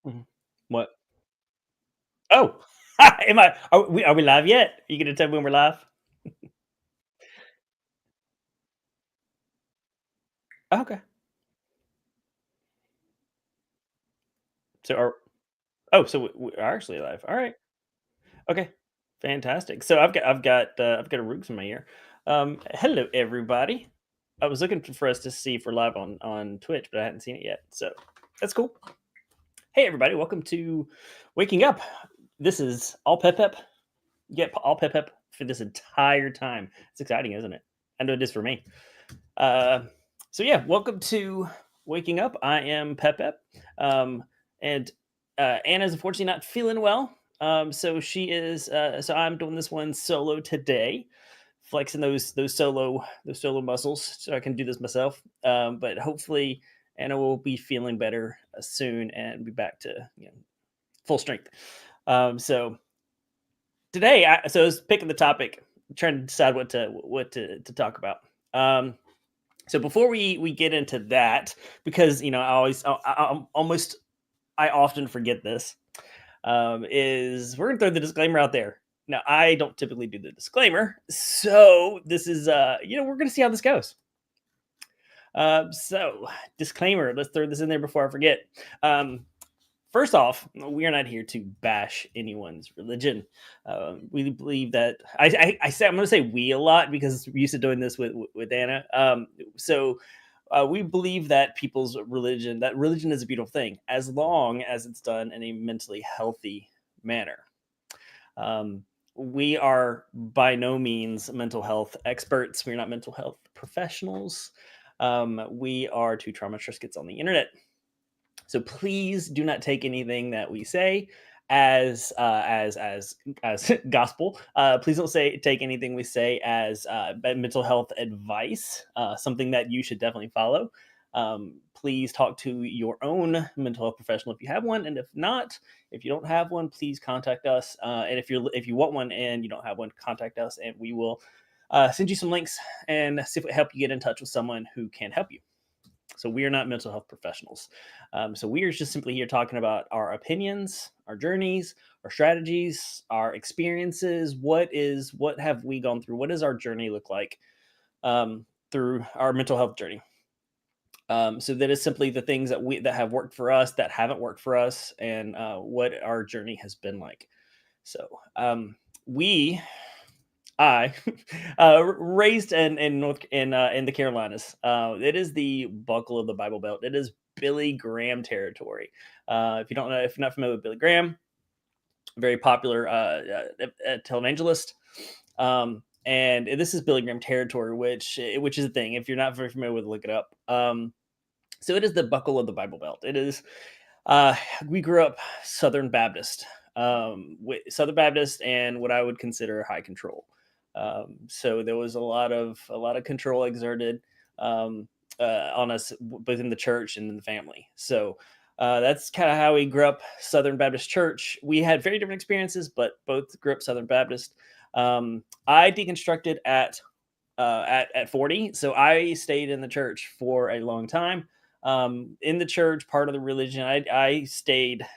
Mhm. What? Oh, am I? Are we live yet? Are you gonna tell me when we're live? Okay. So are so we are actually live. All right. Okay. Fantastic. So I've got a Rooks in my ear. Hello everybody. I was looking for us to see if we're live on Twitch, but I hadn't seen it yet. So that's cool. Hey everybody, welcome to Waking Up. This is all pep. Get all pep for this entire time. It's exciting, isn't it? I know it is for me. Uh, so yeah, welcome to Waking Up. I am Pep, and Anna's unfortunately not feeling well. So she is. So I'm doing this one solo today, flexing those solo muscles, so I can do this myself. But hopefully, Anna will be feeling better soon and be back to full strength. So today, so I was picking the topic, trying to decide what to talk about. Um, so before we get into that, because I often forget this, is we're gonna throw the disclaimer out there. Now I don't typically do the disclaimer, so this is we're gonna see how this goes. So disclaimer, let's throw this in there before I forget. Um, First off, we are not here to bash anyone's religion. We believe that I'm going to say we a lot because we're used to doing this with Anna. So we believe that religion is a beautiful thing as long as it's done in a mentally healthy manner. Um, we are by no means mental health experts. We're not mental health professionals. We are two trauma stress kits on the internet, so please do not take anything that we say as gospel. Please don't take anything we say as mental health advice. Something that you should definitely follow. Please talk to your own mental health professional if you have one, and if you don't have one, please contact us. And if you want one and you don't have one, contact us, and we will send you some links and see if we help you get in touch with someone who can help you. So we are not mental health professionals. So we are just simply here talking about our opinions, our journeys, our strategies, our experiences. What have we gone through? What does our journey look like through our mental health journey? So that is simply the things that have worked for us, that haven't worked for us, and what our journey has been like. So we I raised in the Carolinas. It is the buckle of the Bible Belt. It is Billy Graham territory. If you're not familiar with Billy Graham, very popular televangelist. And this is Billy Graham territory, which is a thing. If you're not very familiar with it, look it up. So it is the buckle of the Bible Belt. It is. Uh, we grew up Southern Baptist, Southern Baptist, and what I would consider high control. So there was a lot of control exerted on us both in the church and in the family. So that's kind of how we grew up Southern Baptist Church. We had very different experiences, but both grew up Southern Baptist. I deconstructed at 40, so I stayed in the church for a long time. In the church, part of the religion, I stayed.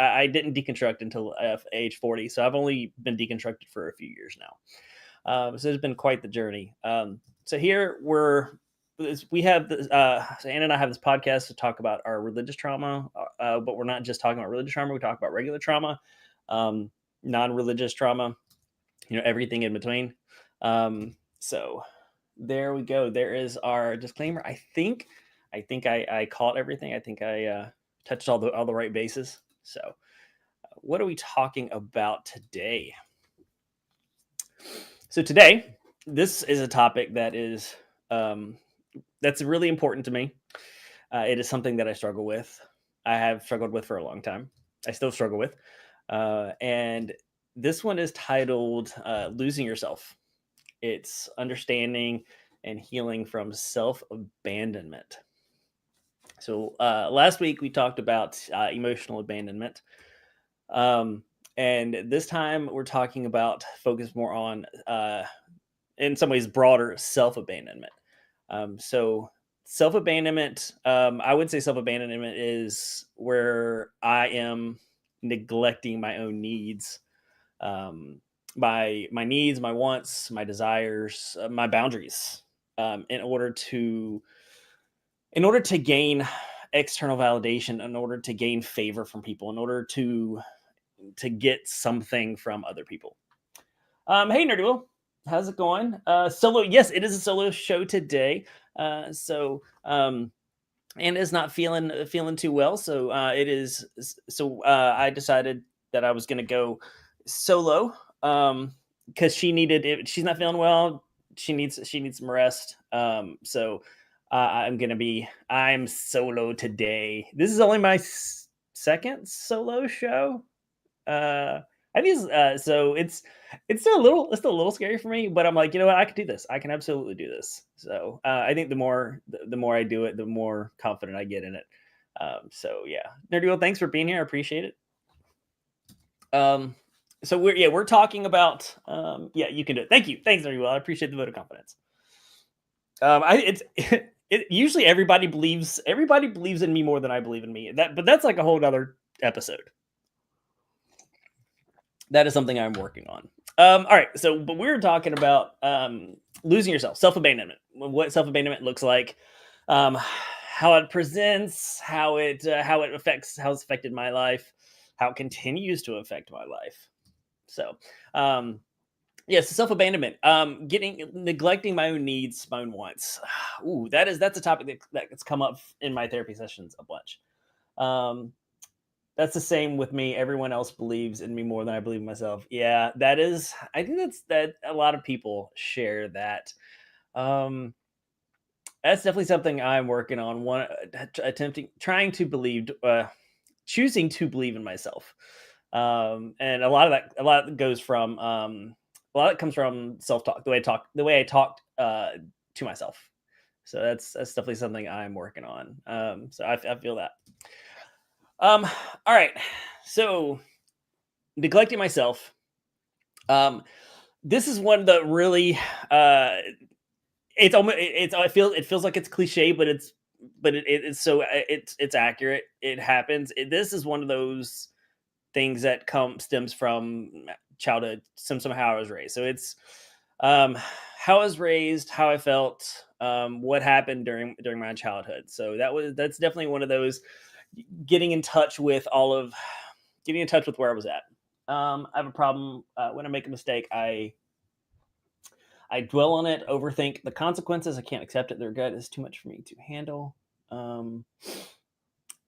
I didn't deconstruct until age 40, so I've only been deconstructed for a few years now. So it's been quite the journey. So here we have this. So Anna and I have this podcast to talk about our religious trauma, but we're not just talking about religious trauma. We talk about regular trauma, um, non-religious trauma. Everything in between. So there we go. There is our disclaimer. I caught everything. I think I touched all the right bases. So what are we talking about today? So today, this is a topic um, that's really important to me. It is something that I struggle with. I have struggled with for a long time. I still struggle with, and this one is titled "Losing Yourself." It's understanding and healing from self abandonment. So last week we talked about emotional abandonment. Um, and this time we're talking about focus more on, in some ways, broader self abandonment. So self abandonment. I would say self abandonment is where I am neglecting my own needs, um, my needs, my wants, my desires, my boundaries, in order to gain external validation, in order to gain favor from people, in order to get something from other people. Hey, Nerdy Will, how's it going? Solo, yes, it is a solo show today. So and is not feeling too well, so it is. So I decided that I was gonna go solo, because she needed it. She's not feeling well. She needs some rest. So I'm solo today. This is only my second solo show. uh, I think so. It's still a little scary for me, but I'm like, you know what? I can do this. I can absolutely do this. So I think the more I do it, the more confident I get in it. So yeah, Nerdy Will, thanks for being here. I appreciate it. Um, so we're talking about yeah, you can do it. Thank you, thanks Nerdy Will. I appreciate the vote of confidence. I it's usually everybody believes in me more than I believe in me. But that's like a whole other episode. That is something I'm working on. All right. So, but we're talking about losing yourself, self abandonment, what self abandonment looks like, how it presents, how it's affected my life, how it continues to affect my life. So, um, yes, self abandonment, getting neglecting my own needs, my own wants. Ooh, that's a topic that's come up in my therapy sessions a bunch. Um, that's the same with me. Everyone else believes in me more than I believe in myself. Yeah, that is. I think that a lot of people share that. Um, that's definitely something I'm working on. Choosing to believe in myself. And a lot of that goes from, a lot of it comes from self talk. The way I talk to myself. So that's definitely something I'm working on. So I feel that. All right. So neglecting myself. This is one that really, it feels like it's cliche, but it's so it's accurate. It happens. This is one of those things that come stems from childhood, some how I was raised. So it's how I was raised, how I felt, what happened during my childhood. So that's definitely one of those, getting in touch with all of getting in touch with where I was at. I have a problem when I make a mistake. I dwell on it, overthink the consequences. I can't accept it. Their gut is too much for me to handle. Um,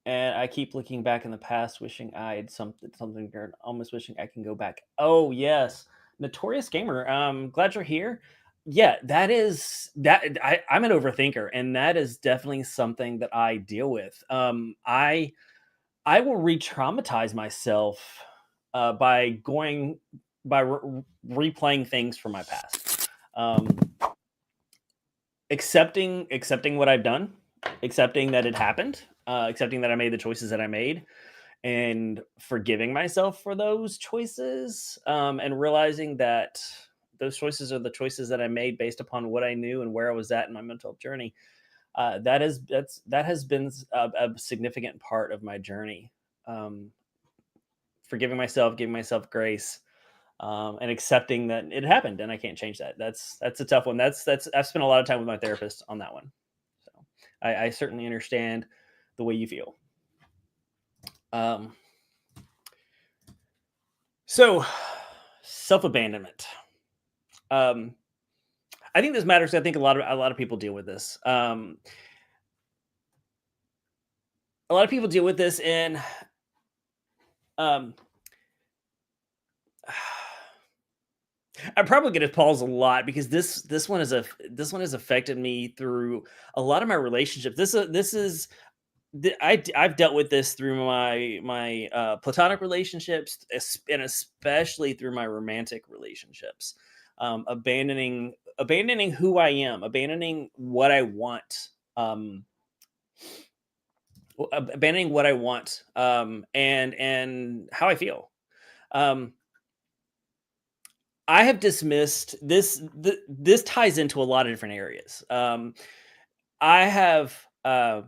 and I keep looking back in the past, wishing I had something different, almost wishing I can go back. Oh yes, notorious gamer. Glad you're here. Yeah, I'm an overthinker, and that is definitely something that I deal with. I will re-traumatize myself by replaying things from my past. Accepting what I've done, accepting that it happened, accepting that I made the choices that I made, and forgiving myself for those choices, and realizing that those choices are the choices that I made based upon what I knew and where I was at in my mental health journey. That has been a significant part of my journey. Um, Forgiving myself, giving myself grace, and accepting that it happened and I can't change that. That's a tough one. That's I've spent a lot of time with my therapist on that one. So I certainly understand the way you feel. Um, so self abandonment. Um, I think this matters. I think a lot of people deal with this. A lot of people deal with this in um, I'm probably going to pause a lot because this one has affected me through a lot of my relationships. This is I've dealt with this through my platonic relationships, and especially through my romantic relationships. Abandoning who I am, abandoning what I want, abandoning what I want, and how I feel. Um, I have dismissed this. This ties into a lot of different areas. I have uh,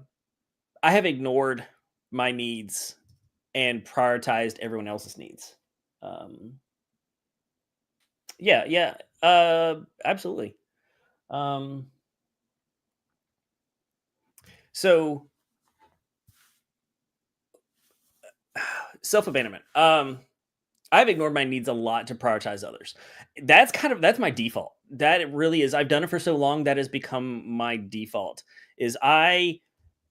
I have ignored my needs and prioritized everyone else's needs. Um, yeah, yeah, absolutely. Um, so self abandonment. I've ignored my needs a lot to prioritize others. That's my default. That it really is. I've done it for so long that has become my default. Is I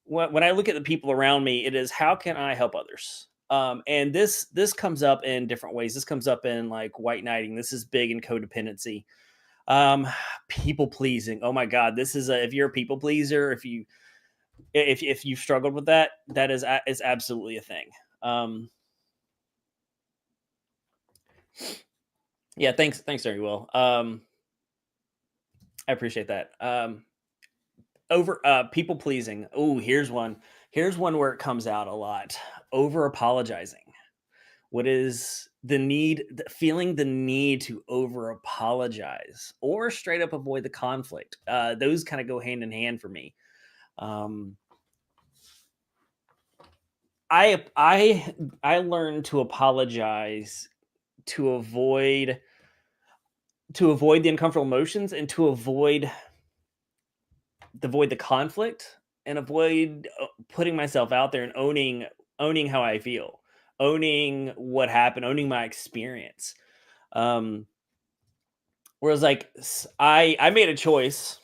when I look at the people around me, it is how can I help others? And this comes up in different ways. This comes up in like white knighting. This is big in codependency. Um, People pleasing. Oh my God, this is if you're a people pleaser, if you've struggled with that, that is absolutely a thing. Um, yeah, thanks, very well. I appreciate that. Over people pleasing. Oh, here's one. Here's one where it comes out a lot. Over apologizing. What is the need? Feeling the need to over apologize or straight up avoid the conflict. Those kind of go hand in hand for me. Um, I learned to apologize to avoid the uncomfortable emotions and to avoid the conflict and avoid putting myself out there and owning how I feel, owning what happened, owning my experience. Um, Whereas like I made a choice,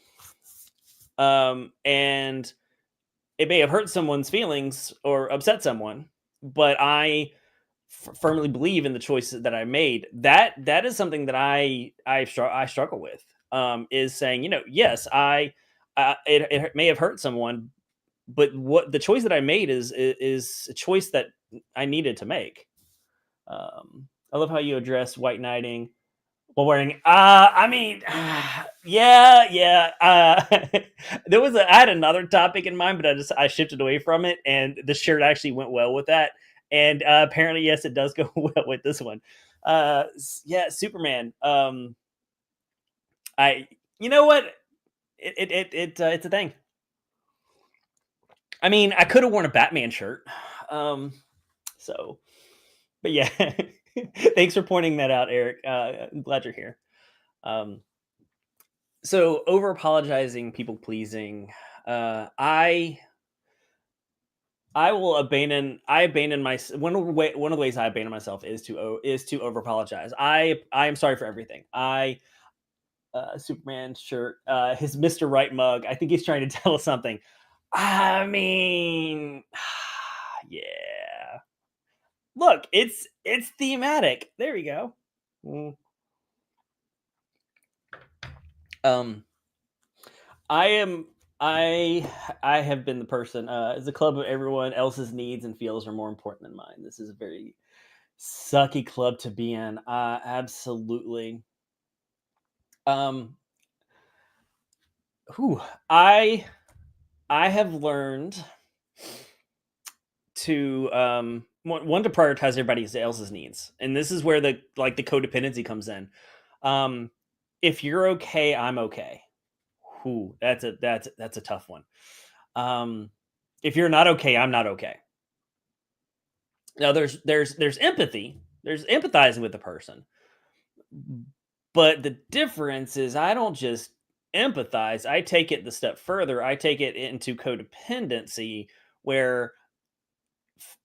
and it may have hurt someone's feelings or upset someone, but I firmly believe in the choices that I made. That is something that I struggle with. Is saying, yes, it may have hurt someone, but what the choice that I made is a choice that I needed to make. I love how you address white knighting while wearing. I mean, yeah, yeah. I had another topic in mind, but I shifted away from it, and the shirt actually went well with that. And apparently, yes, it does go well with this one. Yeah, Superman. I, you know what? It's a thing. I mean, I could have worn a Batman shirt. Um, so, but yeah, thanks for pointing that out, Eric. I'm glad you're here. Um, so over apologizing, people pleasing. I will abandon. I abandon my one of the ways I abandon myself is to over apologize. I am sorry for everything. Superman shirt, his Mister Right mug. I think he's trying to tell us something. I mean, yeah. Look, it's thematic. There we go. Mm. Um, I am I I have been the person. As a club of everyone else's needs and feels are more important than mine. This is a very sucky club to be in. Absolutely. Um, whew, I I have learned to one to prioritize everybody else's needs, and this is where the codependency comes in. Um, if you're okay, I'm okay. Whew, that's a tough one. Um, if you're not okay, I'm not okay. Now there's empathy. There's empathizing with the person. But the difference is I don't just empathize, I take it the step further. I take it into codependency where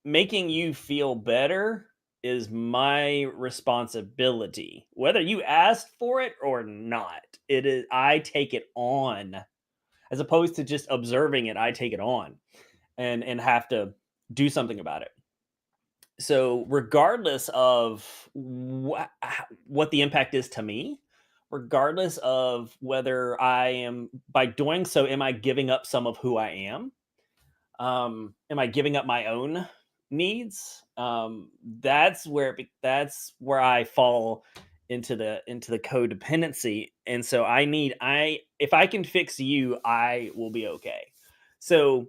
making you feel better is my responsibility. Whether you asked for it or not, it is I take it on as opposed to just observing it. I take it on and have to do something about it. So regardless of what the impact is to me, regardless of whether I am by doing so, am I giving up some of who I am? Am I giving up my own needs? That's where I fall into the codependency, and so I if I can fix you, I will be okay. So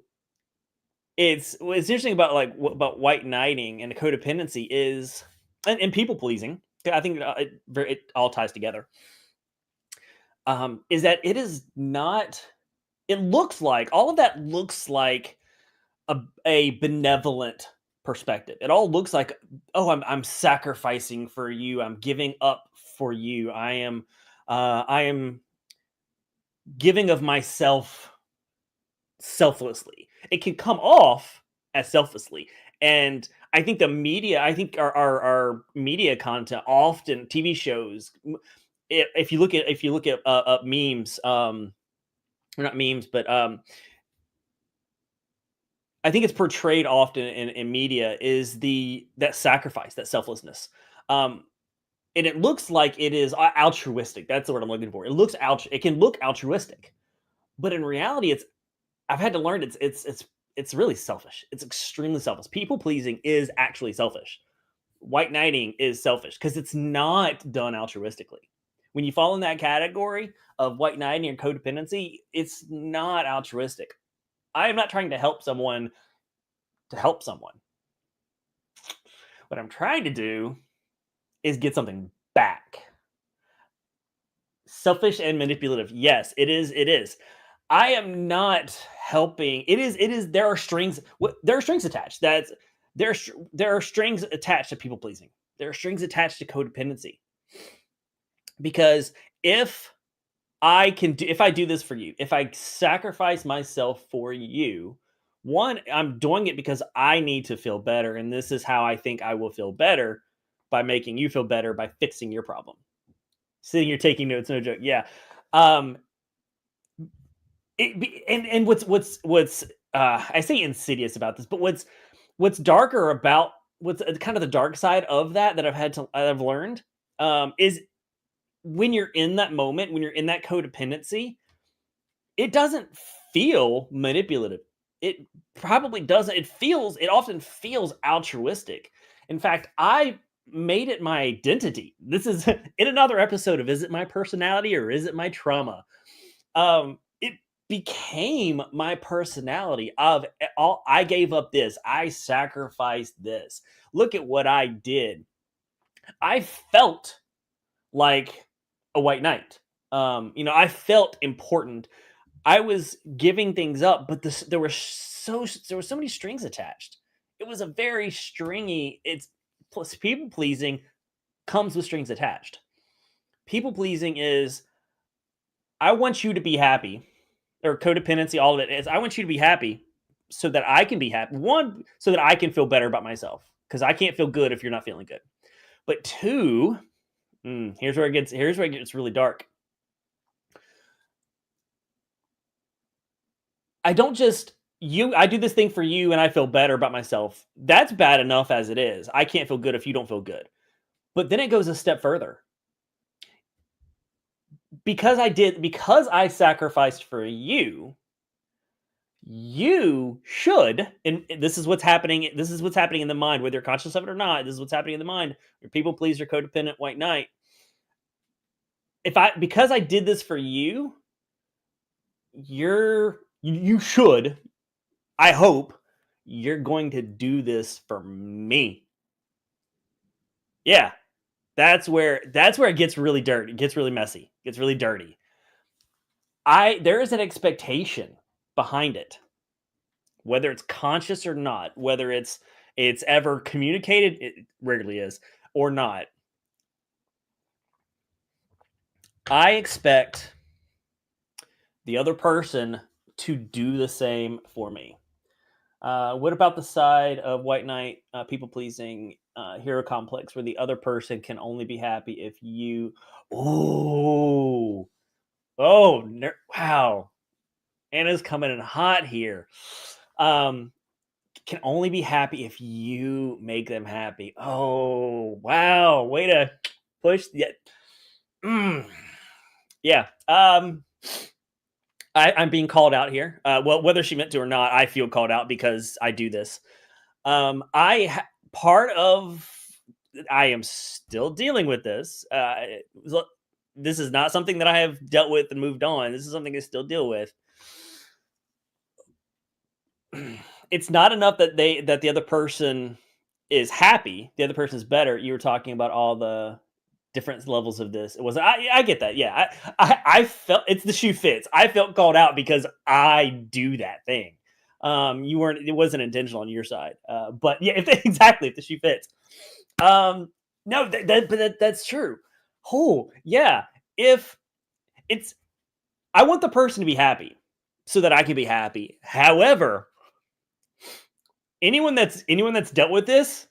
what's interesting about about white knighting and codependency is and people pleasing. I think it all ties together. Is that it is not. it looks like all of that looks like a benevolent perspective. It all looks like, oh, I'm sacrificing for you. I'm giving up for you. I am giving of myself selflessly. It can come off as selflessly. And I think I think our media content, often TV shows, if you look at memes, or not memes, but I think it's portrayed often in media is that sacrifice, that selflessness. Um, and it looks like it is altruistic. That's the word I'm looking for. It can look altruistic, but in reality, I've had to learn it's really selfish. It's extremely selfish. People pleasing is actually selfish. White knighting is selfish because it's not done altruistically. When you fall in that category of white knighting and codependency, it's not altruistic. I am not trying to help someone to help someone. What I'm trying to do is get something back. Selfish and manipulative. Yes, it is. It is. I am not helping. It is. There are strings. There are strings attached. There are strings attached to people pleasing. There are strings attached to codependency. Because if I do this for you, if I sacrifice myself for you, one, I'm doing it because I need to feel better, and this is how I think I will feel better by making you feel better by fixing your problem. Sitting here taking notes, no joke. Yeah. Um, and I say insidious about this, but what's darker about what's kind of the dark side of that I've learned is when you're in that moment, when you're in that codependency, it doesn't feel manipulative. It probably doesn't. It often feels altruistic. In fact, I made it my identity. This is in another episode of Is It My Personality or Is It My Trauma? It became my personality of all I gave up this. I sacrificed this. Look at what I did. I felt like a white knight. I felt important. I was giving things up, but there were so many strings attached. It was a very stringy. It's plus people pleasing comes with strings attached. People pleasing is I want you to be happy, or codependency. All of it is I want you to be happy so that I can be happy. One, so that I can feel better about myself because I can't feel good if you're not feeling good. But two, here's where it gets really dark. I don't just I do this thing for you and I feel better about myself. That's bad enough as it is. I can't feel good if you don't feel good. But then it goes a step further. Because I sacrificed for you, you should, and this is what's happening in the mind, whether you're conscious of it or not, this is what's happening in the mind. Your people pleaser, codependent, white knight. Because I did this for you, you should, I hope you're going to do this for me. Yeah, that's where it gets really dirty. It gets really messy. It gets really dirty. There is an expectation behind it, whether it's conscious or not, whether it's ever communicated, it rarely is, or not. I expect the other person to do the same for me. What about the side of white knight, people pleasing, hero complex, where the other person can only be happy if you? Oh, wow! Anna's coming in hot here. Can only be happy if you make them happy. Oh, wow! Way to push the. Mm, yeah. I'm being called out here. Well, whether she meant to or not, I feel called out because I do this. Part of I am still dealing with this. This is not something that I have dealt with and moved on. This is something I still deal with. It's not enough that the other person is happy. The other person is better. You were talking about all different levels of this. It was I get that. Yeah. I felt it's the shoe fits. I felt called out because I do that thing. You weren't it wasn't intentional on your side. But yeah, if exactly if the shoe fits. Um no, that's true. Oh, yeah. If it's I want the person to be happy so that I can be happy. However, anyone that's dealt with this,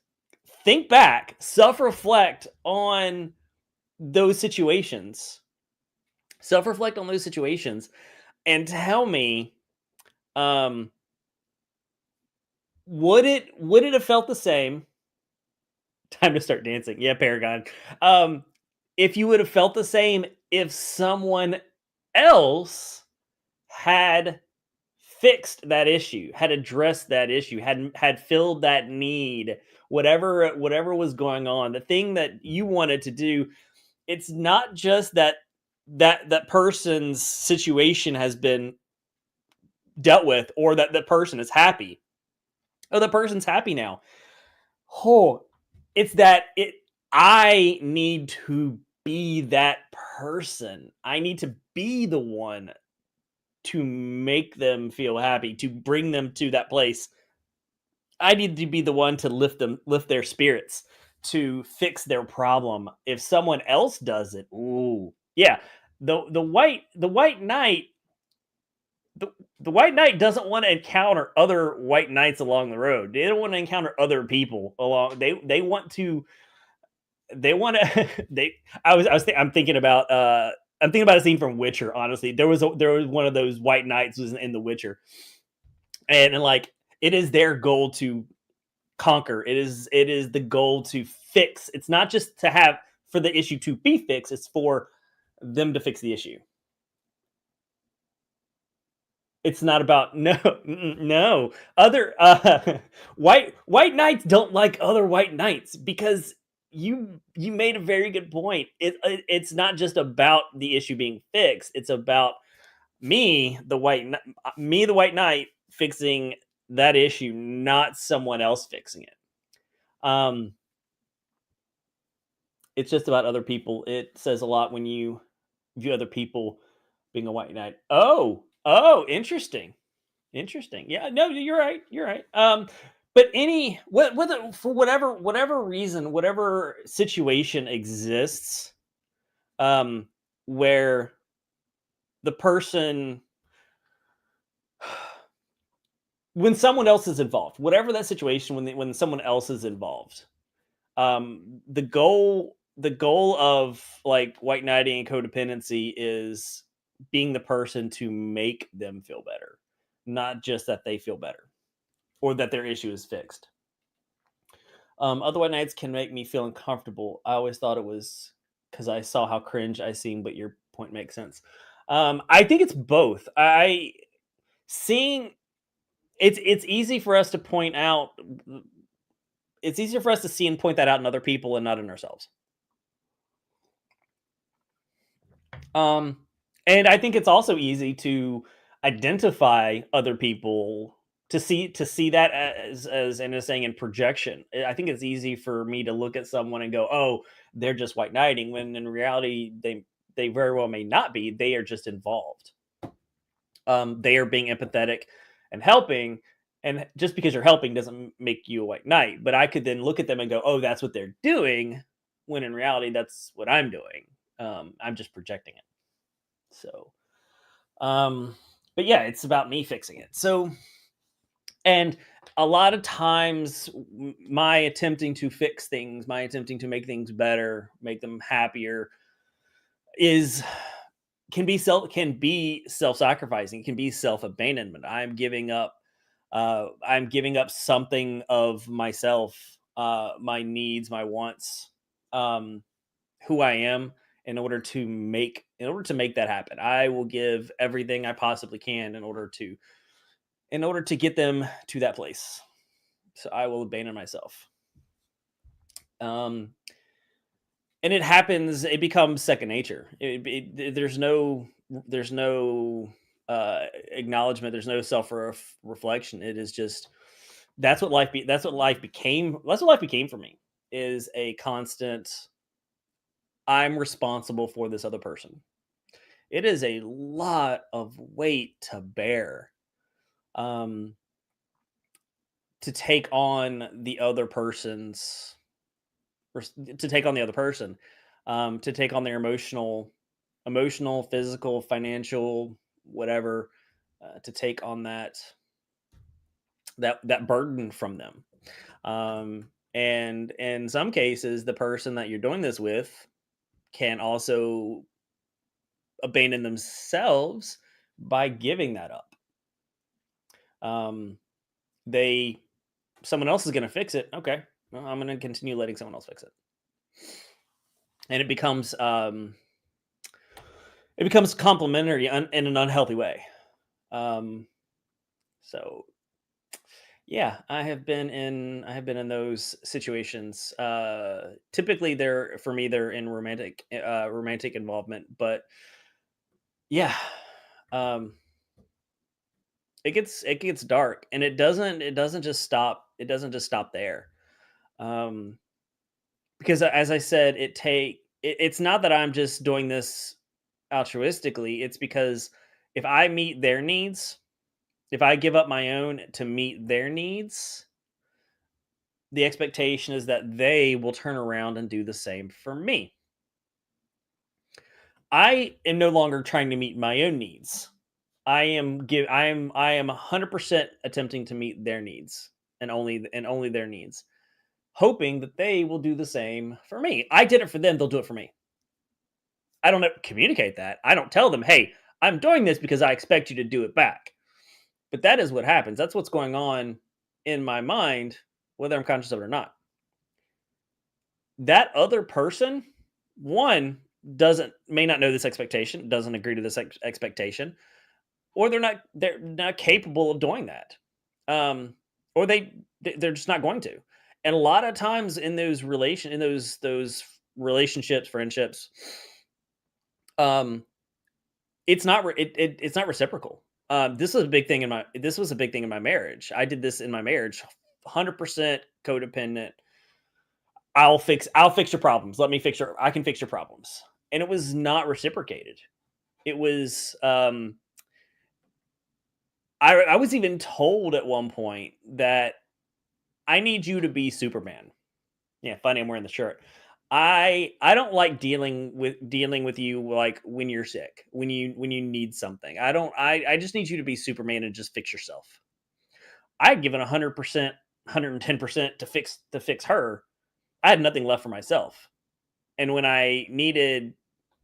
think back, self-reflect on those situations. Self-reflect on those situations and tell me, um, would it have felt the same? Time to start dancing. Yeah, Paragon. Um, if you would have felt the same if someone else had fixed that issue, had addressed that issue, had filled that need, whatever was going on, the thing that you wanted to do, it's not just that person's situation has been dealt with or that the person is happy. Oh, the person's happy now. Oh, it's that it I need to be that person. I need to be the one to make them feel happy, to bring them to that place. I need to be the one to lift their spirits, to fix their problem. If someone else does it, ooh, yeah. The white knight the, the white knight doesn't want to encounter other white knights along the road. They don't want to encounter other people along. They want to they I'm thinking about a scene from Witcher. Honestly, there was one of those white knights was in The Witcher, and like it is their goal to conquer. It is the goal to fix. It's not just to have for the issue to be fixed. It's for them to fix the issue. It's not about no, no. Other white knights don't like other white knights because you made a very good point. It's not just about the issue being fixed. It's about me the white knight fixing that issue, not someone else fixing it. Um, it's just about other people. It says a lot when you view other people being a white knight. Oh, interesting. Interesting. Yeah, no, you're right. You're right. But whether for whatever reason, whatever situation exists, um, where the person when someone else is involved, whatever that situation, when someone else is involved, the goal of like white knighting and codependency is being the person to make them feel better, not just that they feel better or that their issue is fixed. Other white knights can make me feel uncomfortable. I always thought it was because I saw how cringe I seem, but your point makes sense. I think it's both. I seeing it's easy for us to point out. It's easier for us to see and point that out in other people and not in ourselves. Um, and I think it's also easy to identify other people to see that as and as saying in projection. I think it's easy for me to look at someone and go, "Oh, they're just white knighting," when in reality they very well may not be. They are just involved. They are being empathetic and helping. And just because you're helping doesn't make you a white knight. But I could then look at them and go, "Oh, that's what they're doing," when in reality that's what I'm doing. I'm just projecting it. So, um, but yeah, it's about me fixing it. So, and a lot of times, my attempting to fix things, my attempting to make things better, make them happier, is can be self-sacrificing, can be self-abandonment. I'm giving up something of myself, my needs, my wants, um, who I am in order to make that happen. I will give everything I possibly can in order to get them to that place. So I will abandon myself. Um, and it happens. It becomes second nature. There's no acknowledgement. There's no self reflection. It is just that's what life became for me, is a constant I'm responsible for this other person. It is a lot of weight to bear, um, to take on the other person's to take on the other person, to take on their physical, financial, whatever, to take on that burden from them. And in some cases, the person that you're doing this with can also abandon themselves by giving that up. Um, they Someone else is going to fix it. Okay, well, I'm going to continue letting someone else fix it, and it becomes complimentary in an unhealthy way. Um, so yeah, I have been in those situations. Typically, they're for me they're in romantic involvement, but yeah, um, it gets dark, and it doesn't just stop there. Um, because as I said, it's not that I'm just doing this altruistically. It's because if I meet their needs, if I give up my own to meet their needs, the expectation is that they will turn around and do the same for me. I am no longer trying to meet my own needs. I am 100% attempting to meet their needs, and only their needs, hoping that they will do the same for me. I did it for them, they'll do it for me. I don't communicate that. I don't tell them, "Hey, I'm doing this because I expect you to do it back." But that is what happens. That's what's going on in my mind, whether I'm conscious of it or not. That other person, one, doesn't may not know this expectation, doesn't agree to this expectation, or they're not capable of doing that. Um, or they're just not going to. And a lot of times in those relationships, friendships, um, it's not reciprocal. This was a big thing in my marriage. I did this in my marriage, 100% codependent. I'll fix your problems. Let me fix your I can fix your problems. And it was not reciprocated. It was I was even told at one point that I need you to be Superman. Yeah, funny I'm wearing the shirt. I don't like dealing with you like when you're sick, when you need something. I just need you to be Superman and just fix yourself. I had given 100%, 110% to fix her. I had nothing left for myself. And when I needed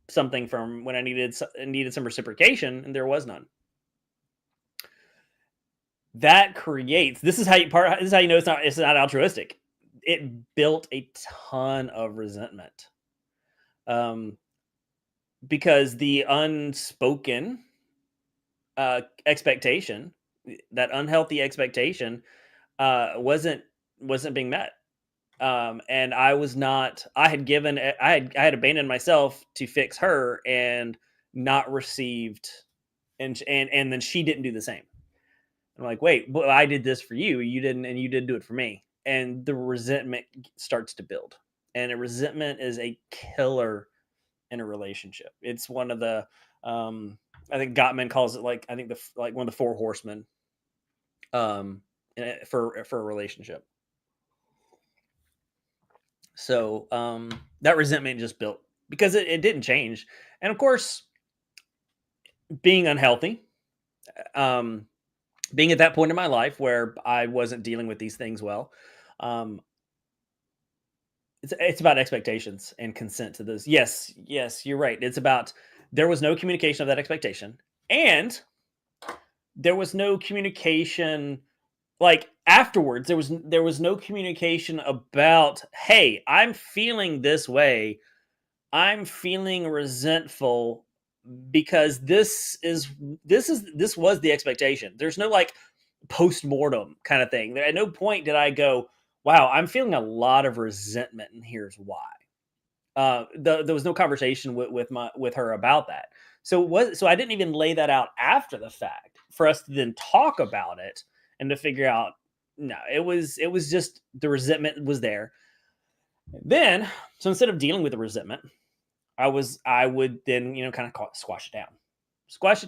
some reciprocation, and there was none. That creates this is how you know it's not altruistic. It built a ton of resentment. Um, because the unspoken expectation, that unhealthy expectation, wasn't being met. And I had abandoned myself to fix her and not received, and then she didn't do the same. I'm like, wait, well, I did this for you, you didn't, and you didn't do it for me, and the resentment starts to build, and a resentment is a killer in a relationship. It's one of the I think Gottman calls it, like, I think like one of the four horsemen, um for a relationship. So that resentment just built because it didn't change. And of course, being unhealthy, um being at that point in my life where I wasn't dealing with these things well, um it's about expectations and consent to this. Yes, yes, you're right. It's about there was no communication of that expectation, and there was no communication like afterwards. There was no communication about, hey, I'm feeling this way. I'm feeling resentful because this was the expectation. There's no like post-mortem kind of thing. At no point did I go, wow, I'm feeling a lot of resentment and here's why. There was no conversation with her about that. So I didn't even lay that out after the fact for us to then talk about it and to figure out. No, it was just the resentment was there. Then, so instead of dealing with the resentment, I would then, kind of squash it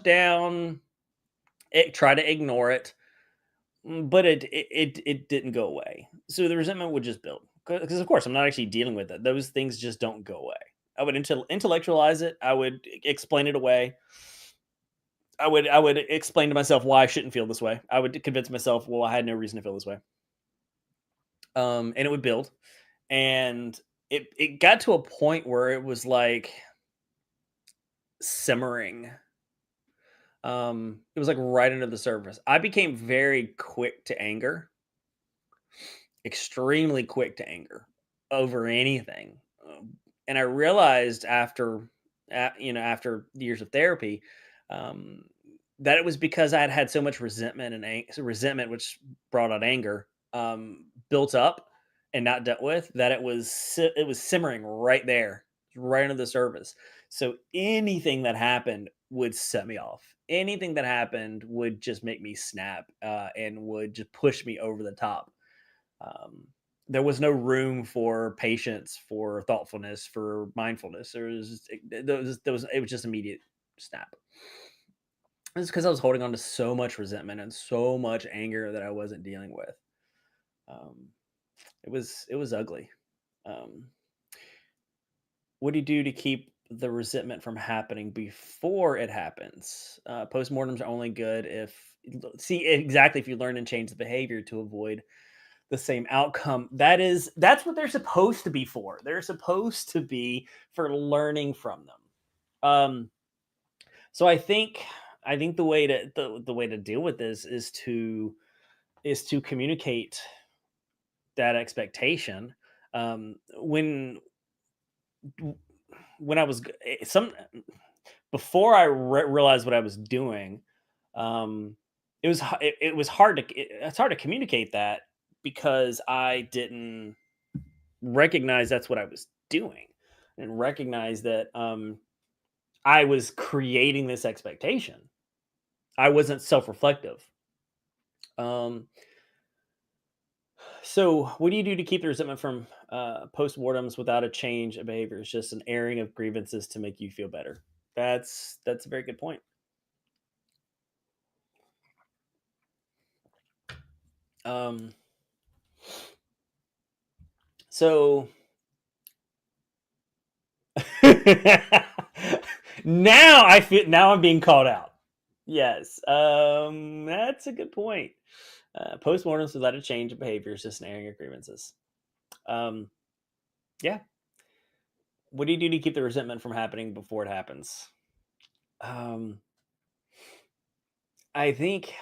down, try to ignore it, but it didn't go away. So the resentment would just build because, of course, I'm not actually dealing with it. Those things just don't go away. I would intellectualize it. I would explain it away. I would explain to myself why I shouldn't feel this way. I would convince myself, well, I had no reason to feel this way. And it would build, and it got to a point where it was like simmering. It was like right under the surface. I became very quick to anger, extremely quick to anger over anything. And I realized after years of therapy, um, that it was because I had had so much resentment and resentment, which brought out anger, built up and not dealt with, that it was simmering right there, right under the surface. So anything that happened would set me off. Anything that happened would just make me snap, and would just push me over the top. um, there was no room for patience, for thoughtfulness, for mindfulness. It was just immediate snap. It's because I was holding on to so much resentment and so much anger that I wasn't dealing with. Um, it was ugly. Um, what do you do to keep the resentment from happening before it happens? Postmortems are only good if see exactly if you learn and change the behavior to avoid the same outcome. That's what they're supposed to be for. They're supposed to be for learning from them. So I think the way to deal with this is to communicate that expectation. Um, when when I was some before I realized what I was doing, um, it was hard it's hard to communicate that because I didn't recognize that's what I was doing, and recognize that I was creating this expectation. I wasn't self-reflective. Um, so, what do you do to keep the resentment from postmortems without a change of behavior? It's just an airing of grievances to make you feel better. That's a very good point. Um, so now I'm being called out. Yes, that's a good point. Postmortems without a change of behavior is just an airing of grievances. Um, yeah. What do you do to keep the resentment from happening before it happens? Um, I think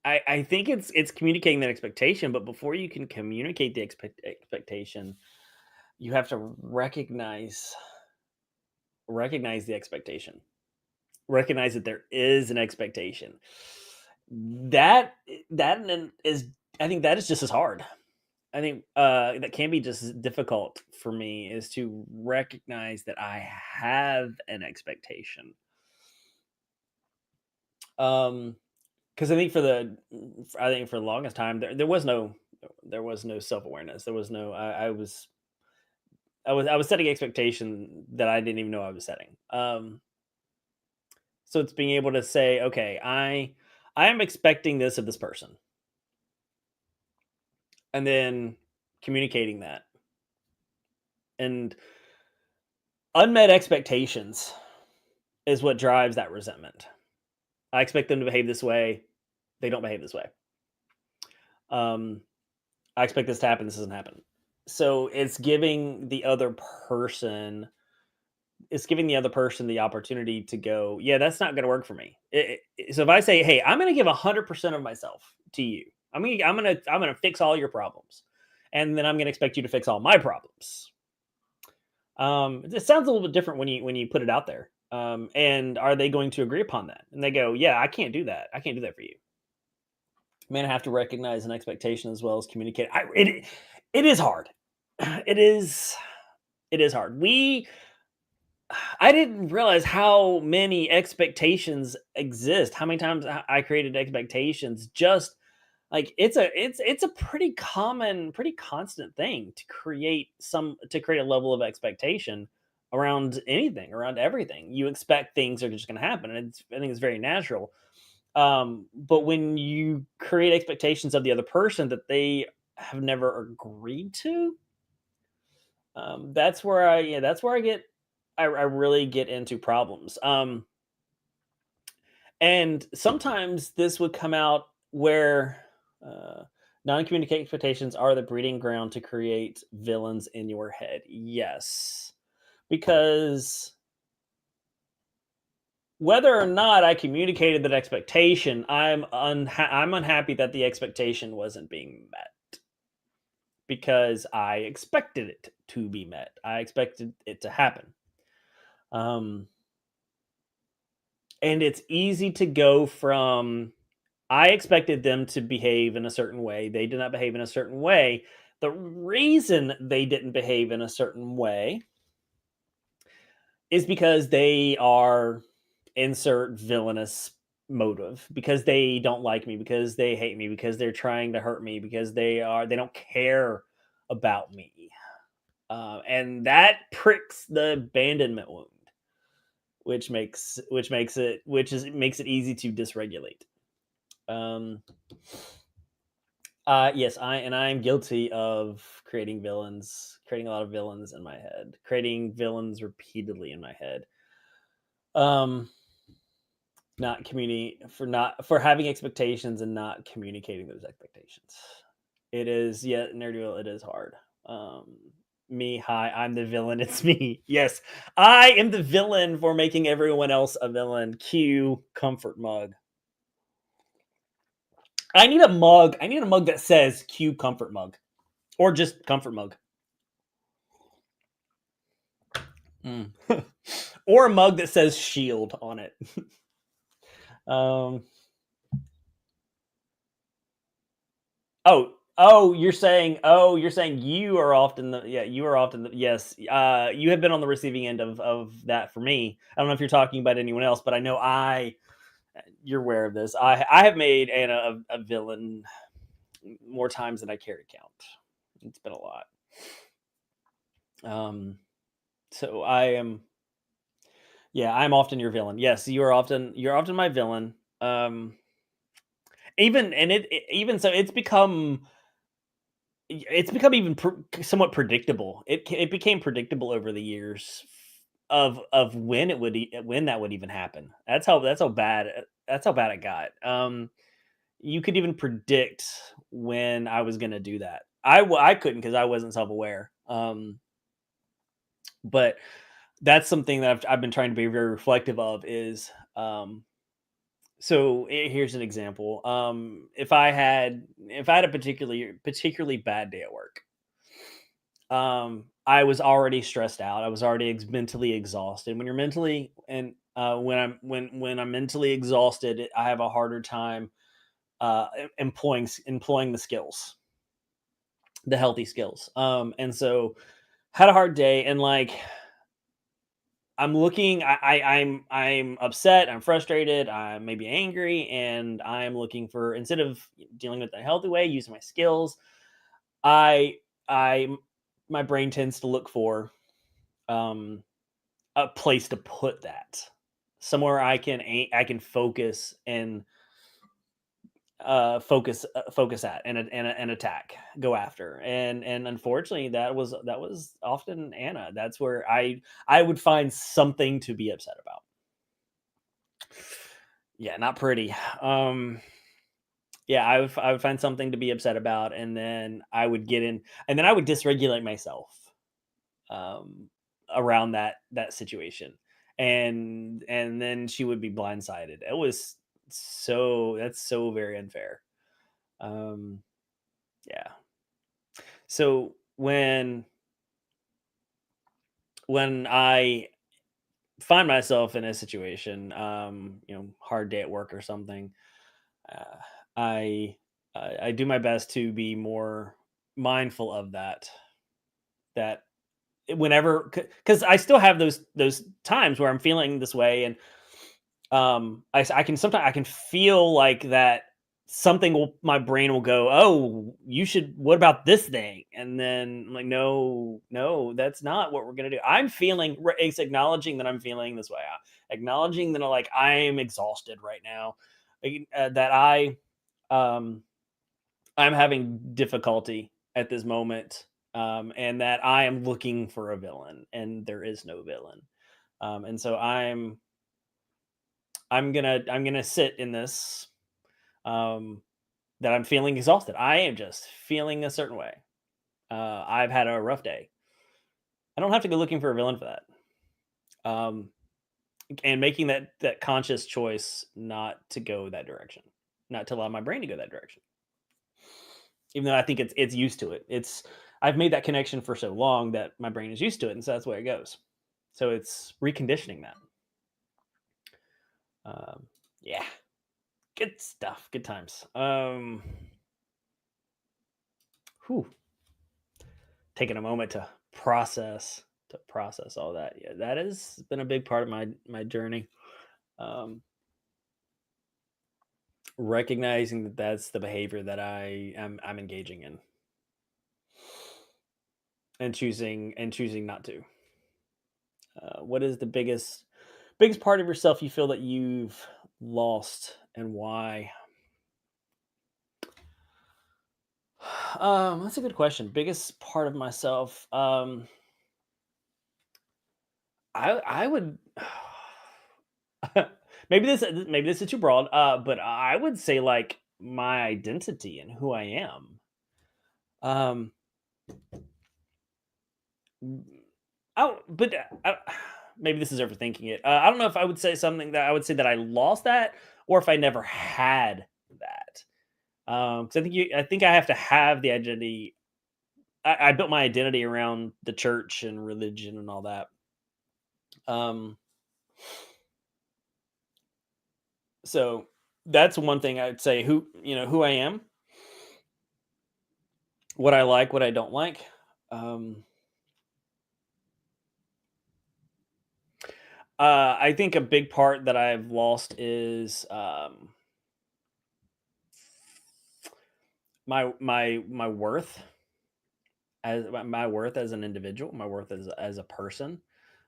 I think it's communicating that expectation, but before you can communicate the expectation, you have to recognize the expectation. Recognize that there is an expectation. That I think that is just as hard. I think that can be just as difficult for me is to recognize that I have an expectation. Um, because I think for the longest time there was no self awareness. There was no I was setting expectation that I didn't even know I was setting. So it's being able to say, okay, I am expecting this of this person, and then communicating that. And unmet expectations is what drives that resentment. I expect them to behave this way. They don't behave this way. Um, I expect this to happen. This doesn't happen. So it's giving the other person the opportunity to go, yeah, that's not going to work for me. So if I say, hey, I'm going to give 100% of myself to you, I'm going to fix all your problems, and then I'm going to expect you to fix all my problems. It sounds a little bit different when you put it out there. And are they going to agree upon that? And they go, yeah, I can't do that. I can't do that for you. Man, I have to recognize an expectation as well as communicate. It is hard. It is it is hard. I didn't realize how many expectations exist. How many times I created expectations. Just like it's a pretty common, pretty constant thing to create a level of expectation around anything, around everything. You expect things are just going to happen, and I think it's very natural. But when you create expectations of the other person that they have never agreed to, that's where I really get into problems. And sometimes this would come out where uh, non-communicating expectations are the breeding ground to create villains in your head. Yes, because whether or not I communicated that expectation, I'm unhappy that the expectation wasn't being met because I expected it to be met. I expected it to happen. Um, and it's easy to go from I expected them to behave in a certain way. They did not behave in a certain way. The reason they didn't behave in a certain way is because they are insert villainous motive, because they don't like me, because they hate me, because they're trying to hurt me, because they don't care about me. And that pricks the abandonment wound, which makes it easy to dysregulate. Um, yes, I'm guilty of creating a lot of villains in my head, creating villains repeatedly in my head. Um, not communi not for having expectations and not communicating those expectations. It is, yeah, nerdy. It is hard. Um, Me, hi, I'm the villain. It's me. Yes, I am the villain for making everyone else a villain. Cue comfort mug. I need a mug. I need a mug that says Q comfort mug or just comfort mug. Mm. Or a mug that says shield on it. um you're saying you are often the yeah, you are often the yes, you have been on the receiving end of that for me. I don't know if you're talking about anyone else, but I know you're aware of this. I have made Anna a villain more times than I care to count. It's been a lot. Um so I am Yeah, I'm often your villain. Yes, you're often my villain. Even and even so it's become even somewhat predictable. It became predictable over the years of when when that would even happen. That's how bad it got. You could even predict when I was going to do that. I couldn't because I wasn't self aware. But that's something that I've been trying to be very reflective of is so here's an example. If I had a particularly bad day at work, I was already stressed out. I was already mentally exhausted. When you're mentally and when I'm mentally exhausted, I have a harder time employing the skills, the healthy skills. And so had a hard day, and like I'm looking I'm upset, I'm frustrated, I'm maybe angry, and I'm looking for instead of dealing with it a healthy way, using my skills, I I my brain tends to look for um a place to put that. Somewhere I can focus and focus at and attack, go after. And unfortunately that was often Anna. That's where I would find something to be upset about. Yeah, not pretty. Yeah, I would find something to be upset about, and then I would get in, and then I would dysregulate myself um, around that situation, and then she would be blindsided. It was that's so very unfair. Um, yeah. So when I find myself in a situation, hard day at work or something, uh, I I do my best to be more mindful of that. That whenever, because I still have those times where I'm feeling this way, and I can sometimes I can feel like that. my brain will go, oh, you should, what about this thing? And then I'm like, no, no, that's not what we're gonna do. It's acknowledging that I'm feeling this way, acknowledging that like I am exhausted right now, that um I'm having difficulty at this moment, and that I am looking for a villain, and there is no villain. And so I'm gonna sit in this, um, that I'm feeling exhausted. I am just feeling a certain way. I've had a rough day. I don't have to go looking for a villain for that. Um, and making that conscious choice not to go that direction, not to allow my brain to go that direction. Even though I think it's used to it. I've made that connection for so long that my brain is used to it, and so that's where it goes. So it's reconditioning that. Um, yeah, good stuff, good times. Whew, taking a moment to process all that. Yeah, that has been a big part of my journey. Um, recognizing that that's the behavior that I'm engaging in, and choosing not to. What is the biggest part of yourself you feel that you've lost, and why? That's a good question. Biggest part of myself. I would maybe this is too broad. But I would say like my identity and who I am. Um, but maybe this is overthinking it. I don't know if I would say something that I would say that I lost that, or if I never had that. Because I think I have to have the identity. I built my identity around the church and religion and all that. Um, so that's one thing I'd say. Who I am, what I like, what I don't like. Um, I think a big part that I've lost is, my worth, my worth as an individual, my worth as a person.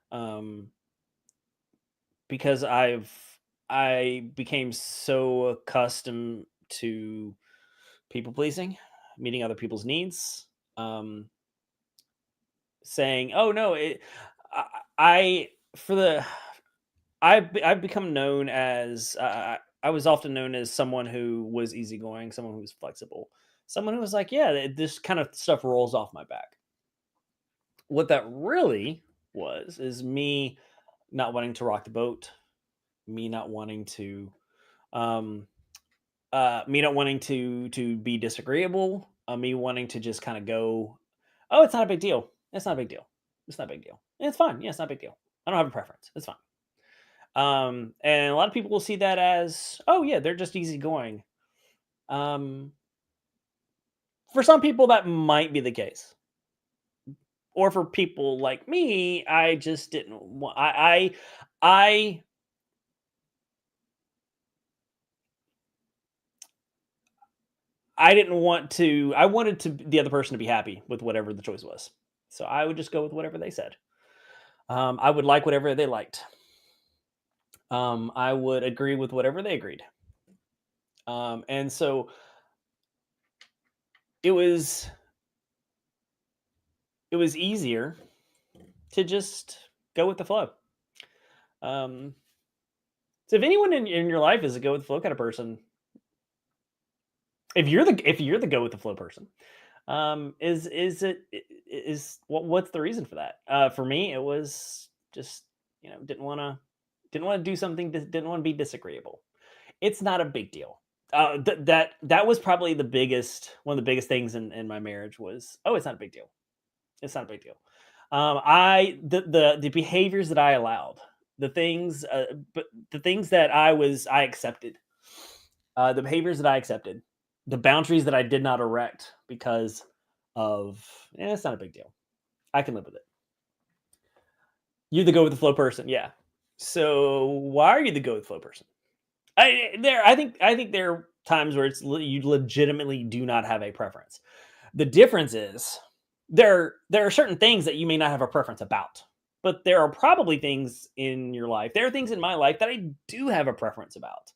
Um, because I became so accustomed to people pleasing, meeting other people's needs, um, saying, "Oh no, I, I for the I've become known as, I was often known as someone who was easygoing, someone who was flexible, someone who was like, yeah, this kind of stuff rolls off my back." What that really was is me not wanting to rock the boat, me not wanting to um me not wanting to be disagreeable, me wanting to just kind of go, oh, it's not a big deal. It's not a big deal. It's not a big deal. It's fine. Yeah, it's not a big deal. I don't have a preference. It's fine. And a lot of people will see that as, oh yeah, they're just easygoing. Um, for some people, that might be the case, or for people like me, I just didn't want. I I didn't want to. I wanted the other person to be happy with whatever the choice was, so I would just go with whatever they said. I would like whatever they liked. I would agree with whatever they agreed. And so it was it was easier to just go with the flow. Um, so if anyone in your life is a go with the flow kind of person, if you're the go with the flow person, what's the reason for that? For me, it was just, didn't want to do something, didn't want to be disagreeable. It's not a big deal. That was probably one of the biggest things in my marriage was, oh, it's not a big deal. It's not a big deal. I the behaviors that I allowed, the things, but the things that I accepted, the behaviors that I accepted, the boundaries that I did not erect because of, it's not a big deal. I can live with it. You're the go with the flow person, yeah. So why are you the go with the flow person? I think there are times where you legitimately do not have a preference. The difference is there are certain things that you may not have a preference about, but there are probably things in your life. There are things in my life that I do have a preference about.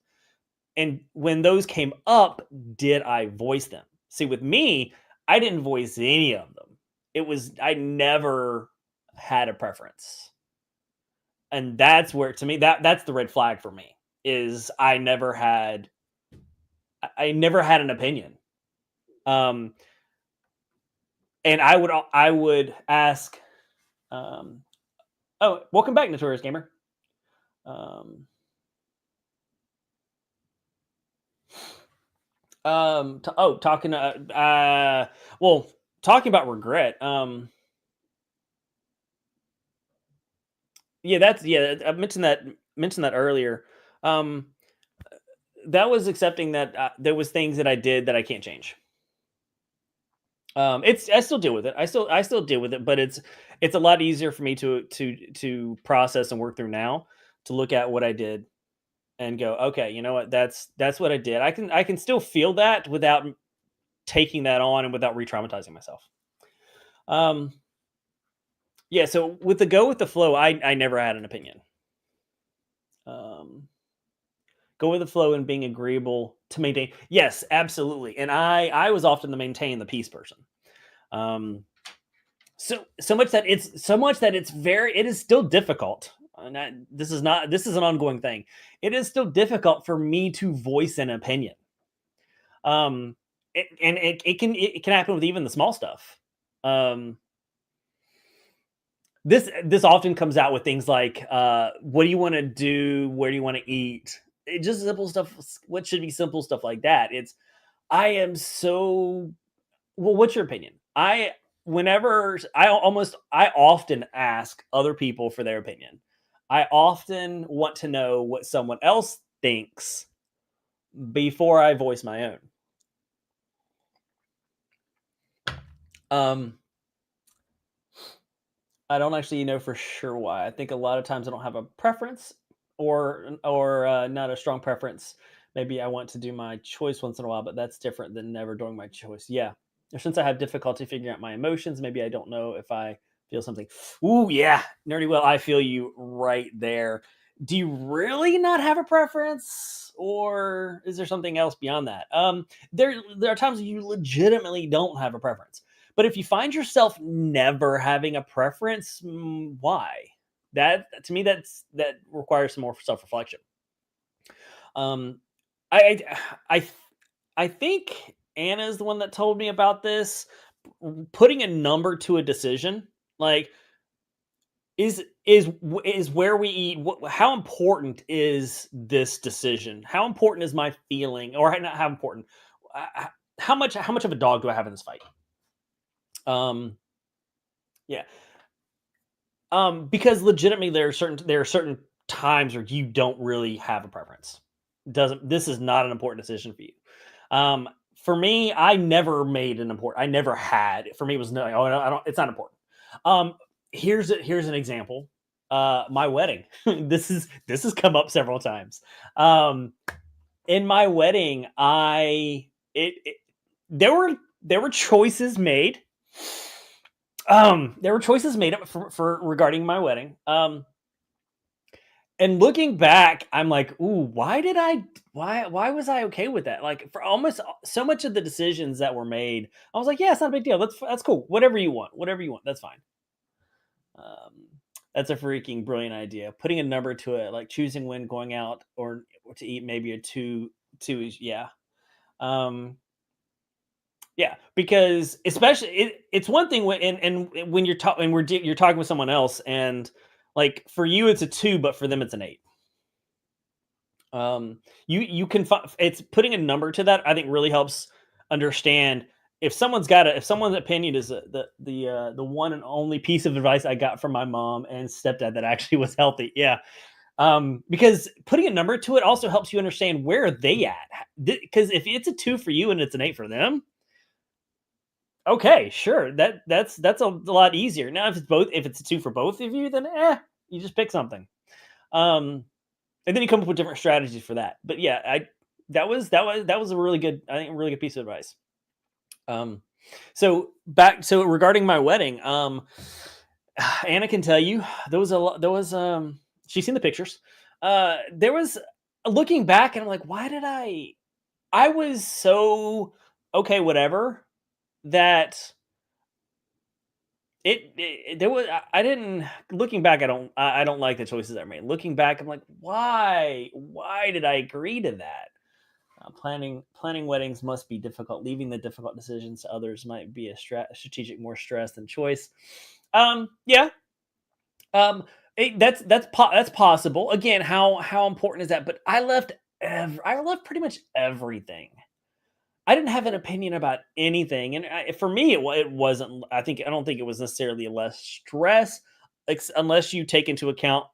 And when those came up, did I voice them? See, with me, I didn't voice any of them. I never had a preference. And that's where, to me, that's the red flag for me, is I never had an opinion. Um, and I would ask, um, oh, welcome back, Notorious Gamer. Um, talking, well, talking about regret. Yeah, I mentioned that earlier. Um, that was accepting that there was things that I did that I can't change. It's I still deal with it. I still deal with it, but it's a lot easier for me to process and work through now, to look at what I did and go, okay, you know what? That's what I did. I can still feel that without taking that on and without re-traumatizing myself. Um, yeah. So with the go with the flow, I never had an opinion. Um, go with the flow and being agreeable to maintain. Yes, absolutely. And I was often the maintain the peace person. Um, so much that it is still difficult. This is an ongoing thing. It is still difficult for me to voice an opinion. Um, it can happen with even the small stuff. Um, this often comes out with things like, what do you want to do? Where do you want to eat? Just simple stuff. What should be simple stuff like that. I am so well. What's your opinion? I often ask other people for their opinion. I often want to know what someone else thinks before I voice my own. Um, I don't actually know for sure why. I think a lot of times I don't have a preference, or not a strong preference. Maybe I want to do my choice once in a while, but that's different than never doing my choice. Yeah. Since I have difficulty figuring out my emotions, maybe I don't know if I feel something. Ooh, yeah, nerdy. Well, I feel you right there. Do you really not have a preference, or is there something else beyond that? There are times you legitimately don't have a preference. But if you find yourself never having a preference, why? That, to me, that requires some more self-reflection. Um, I I I think Anna's the one that told me about this. Putting a number to a decision, like, is where we eat. How important is this decision? How important is my feeling, or not how important? Uh, how much of a dog do I have in this fight? Um, yeah. Because legitimately there are certain times where you don't really have a preference. Doesn't This is not an important decision for you. For me, I never had. For me, it was no. Oh, I don't. It's not important. Um, here's an example. My wedding. This has come up several times. Um, in my wedding, there were choices made. There were choices made up for regarding my wedding. And looking back, I'm like, ooh, why was I okay with that? Like, for almost so much of the decisions that were made, I was like, yeah, it's not a big deal. That's cool. Whatever you want, that's fine. Um, that's a freaking brilliant idea. Putting a number to it, like choosing when going out or to eat, maybe a two is, yeah. Um, Yeah, because especially it's one thing when and when you're talking you're talking with someone else, and like for you it's a 2, but for them it's an 8. You can it's putting a number to that. I think really helps understand if someone's opinion is the one and only piece of advice I got from my mom and stepdad that actually was healthy. Yeah, because putting a number to it also helps you understand where are they at. Because if it's a 2 for you and it's an 8 for them, okay, sure. That's a lot easier. Now, if it's a 2 for both of you, then you just pick something. Um, and then you come up with different strategies for that. But yeah, that was a really good, I think, a really good piece of advice. Um, so regarding my wedding, Anna can tell you there was a lot. There was she's seen the pictures. There was, looking back, and I'm like, why did I was so okay, whatever, that there was, I didn't, looking back, I don't like the choices I made. Looking back, I'm like, why did I agree to that? Planning weddings must be difficult. Leaving the difficult decisions to others might be a strategic more stress than choice. Yeah. That's possible. Again, how important is that? But I left pretty much everything. I didn't have an opinion about anything, and for me, it wasn't. I don't think it was necessarily less stress, unless you take into account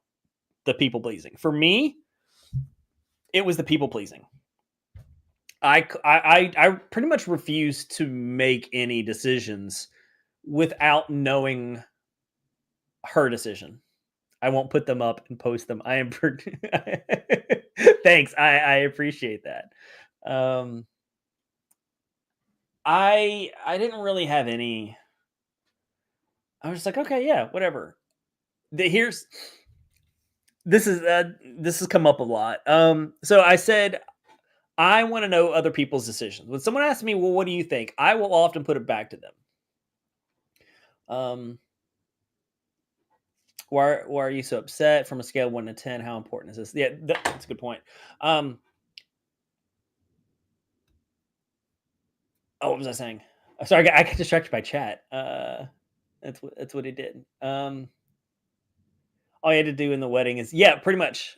the people pleasing. For me, it was the people pleasing. I pretty much refuse to make any decisions without knowing her decision. I won't put them up and post them. I am thanks. I appreciate that. Um, I didn't really have any. I was just like, okay, yeah, whatever. Here's this has come up a lot. So I said I want to know other people's decisions. When someone asks me, well, what do you think? I will often put it back to them. Um, why are you so upset? From a scale of 1 to 10, how important is this? Yeah, that's a good point. Um, what was I saying? Sorry, I got distracted by chat. That's what he did. All you had to do in the wedding is, yeah, pretty much.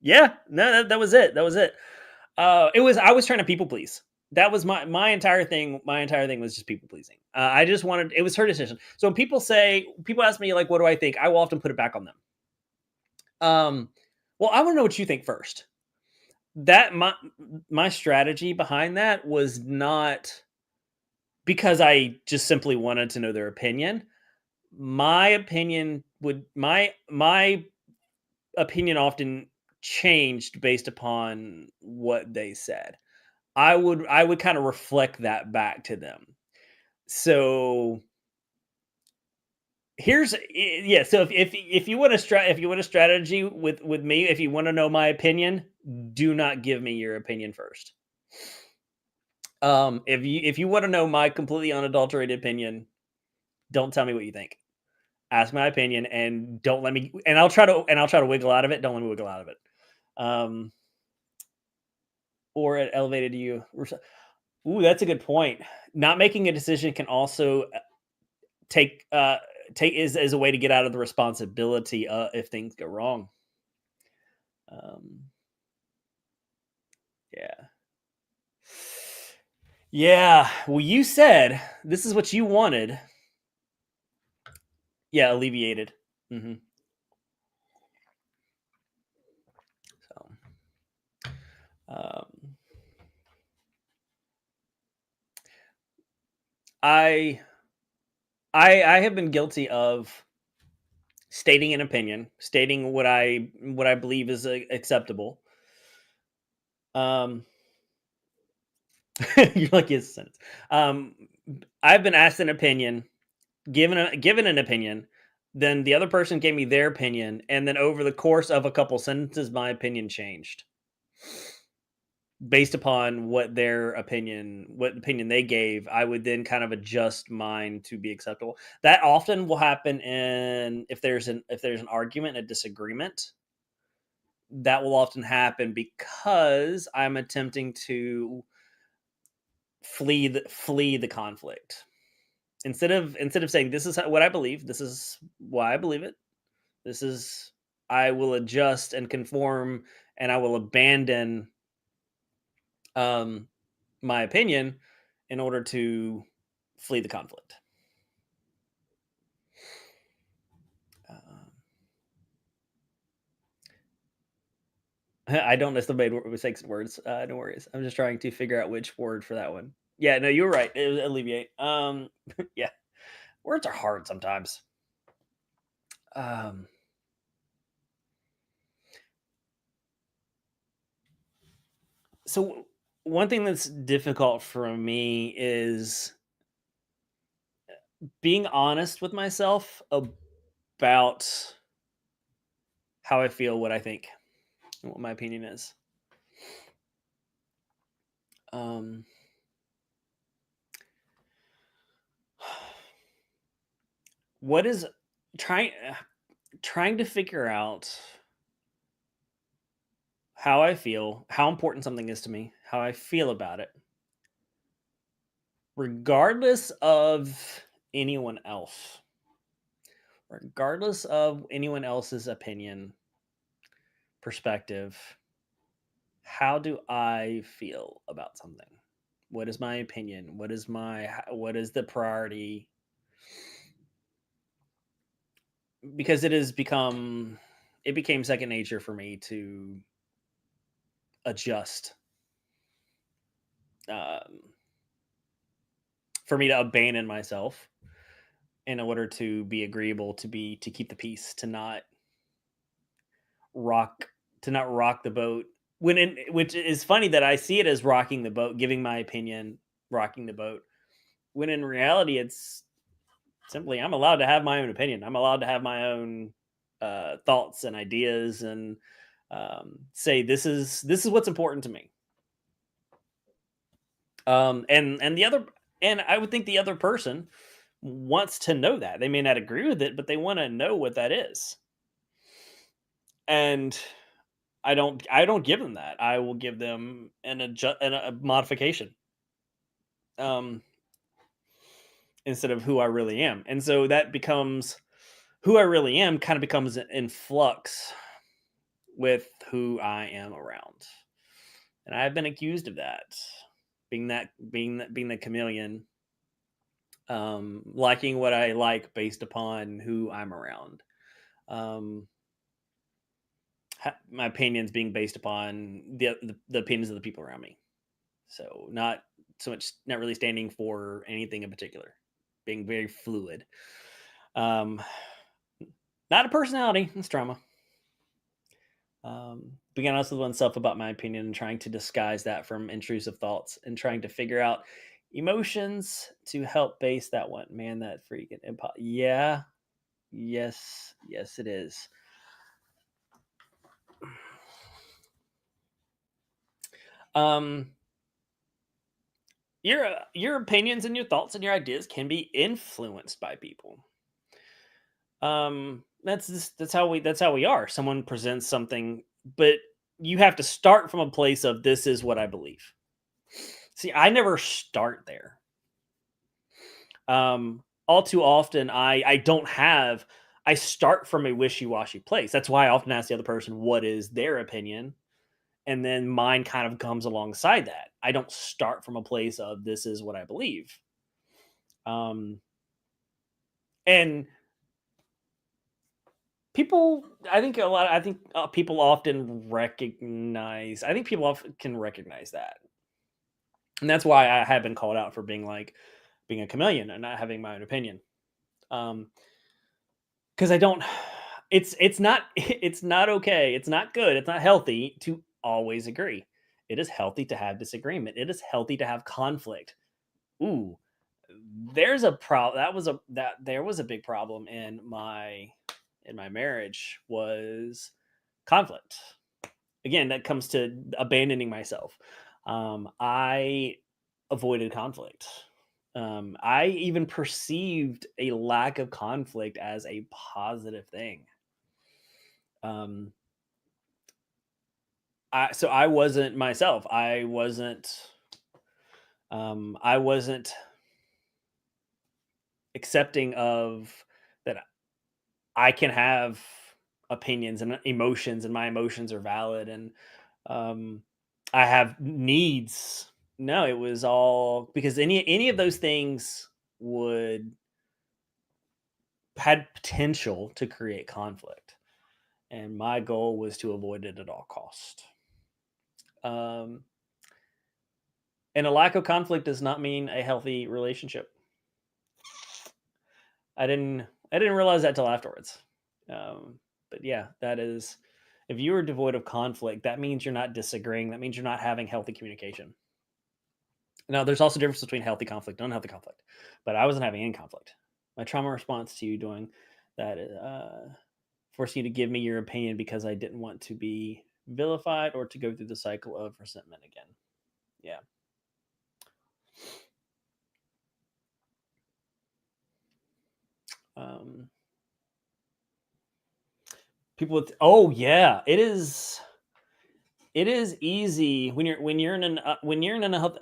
Yeah, no, that was it. That was it. It was, I was trying to people please. That was my entire thing. My entire thing was just people pleasing. I just wanted, it was her decision. So when people ask me, like, what do I think? I will often put it back on them. Well, I want to know what you think first. That my strategy behind that was not because I just simply wanted to know their opinion. My opinion would my opinion often changed based upon what they said. I would kind of reflect that back to them. So yeah. So if you want if you want a strategy with me, if you want to know my opinion, do not give me your opinion first. If you want to know my completely unadulterated opinion, don't tell me what you think. Ask my opinion, and don't let me. And I'll try to wiggle out of it. Don't let me wiggle out of it. Um, or it elevated you. Ooh, that's a good point. Not making a decision can also take take is a way to get out of the responsibility if things go wrong. Um, yeah, yeah. Well, you said this is what you wanted. Yeah, alleviated. Hmm. So, um, I I have been guilty of stating an opinion, stating what I believe is acceptable. Um, you're like, his sentence. Um, I've been asked an opinion, given an opinion, then the other person gave me their opinion, and then over the course of a couple sentences, my opinion changed based upon what opinion they gave. I would then kind of adjust mine to be acceptable. That often will happen in, if there's an argument, a disagreement. That will often happen because I'm attempting to flee the conflict. Instead of saying, this is what I believe, this is why I believe it, this is, I will adjust and conform, and I will abandon um my opinion in order to flee the conflict. Um, I don't necessarily make mistakes in words. No worries. I'm just trying to figure out which word for that one. Yeah, no, you were right. It was alleviate. Yeah, words are hard sometimes. Um, So one thing that's difficult for me is being honest with myself about how I feel, what I think, and what my opinion is. Um, what is trying trying to figure out how I feel, how important something is to me, how I feel about it, regardless of anyone else, regardless of anyone else's opinion, perspective. How do I feel about something? What is my opinion? What is the priority? Because it became second nature for me to adjust, um, for me to abandon myself in order to be agreeable, to keep the peace, rock to not rock the boat. Which is funny that I see it as rocking the boat, giving my opinion, rocking the boat. When in reality, it's simply I'm allowed to have my own opinion. I'm allowed to have my own thoughts and ideas, and say this is what's important to me. And the other, and I would think the other person wants to know that. They may not agree with it, but they want to know what that is. And I don't give them that. I will give them a modification, um, instead of who I really am. And so that becomes who I really am. Kind of becomes in flux with who I am around. And I've been accused of that, being the chameleon, liking what I like based upon who I'm around. Um, my opinions being based upon the opinions of the people around me. So not so much, not really standing for anything in particular, being very fluid. Um, Not a personality, it's trauma. Being honest with oneself about my opinion and trying to disguise that from intrusive thoughts and trying to figure out emotions to help base that one. Man, that freaking yeah, yes, it is. Um, your opinions and your thoughts and your ideas can be influenced by people. That's how we are. Someone presents something, but you have to start from a place of this is what I believe. See, I never start there. All too often, I don't have. I start from a wishy washy place. That's why I often ask the other person what is their opinion, and then mine kind of comes alongside that. I don't start from a place of this is what I believe. Um, and people, I think people often recognize. I think people often can recognize that, and that's why I have been called out for being a chameleon and not having my own opinion. Um, because I don't. It's not it's not okay. It's not good. It's not healthy to always agree. It is healthy to have disagreement. It is healthy to have conflict. Ooh, there's a problem. That there was a big problem in my marriage was conflict. Again, that comes to abandoning myself. I avoided conflict. I even perceived a lack of conflict as a positive thing. Um, so I wasn't myself. I wasn't accepting of that I can have opinions and emotions, and my emotions are valid, and um, I have needs. No, it was all because any of those things would had potential to create conflict, and my goal was to avoid it at all cost. Um, and a lack of conflict does not mean a healthy relationship. I didn't I didn't realize that till afterwards. Um, but yeah, that is If you are devoid of conflict, that means you're not disagreeing. That means you're not having healthy communication. Now, there's also a difference between healthy conflict and unhealthy conflict, but I wasn't having any conflict. My trauma response to you doing that, forcing you to give me your opinion because I didn't want to be vilified or to go through the cycle of resentment again. Yeah. Um, people with, oh yeah, it is easy when you're in an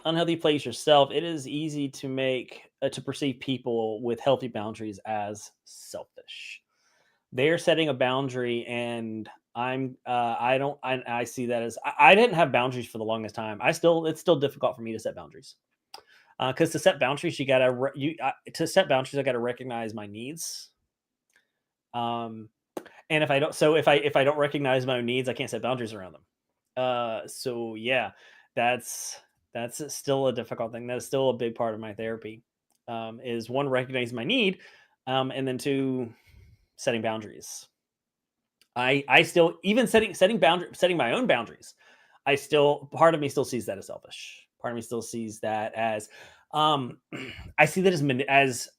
unhealthy place yourself. It is easy to make to perceive people with healthy boundaries as selfish. They're setting a boundary, and I don't I see that as I didn't have boundaries for the longest time. It's still difficult for me to set boundaries, because to set boundaries, you gotta to set boundaries, I gotta recognize my needs. Um, and if I don't recognize my own needs, I can't set boundaries around them. So yeah, that's still a difficult thing. That's still a big part of my therapy. Is one, recognizing my need, and then two, setting boundaries. I still, even setting my own boundaries. I still, part of me still sees that as selfish. Part of me still sees that as, um, I see that as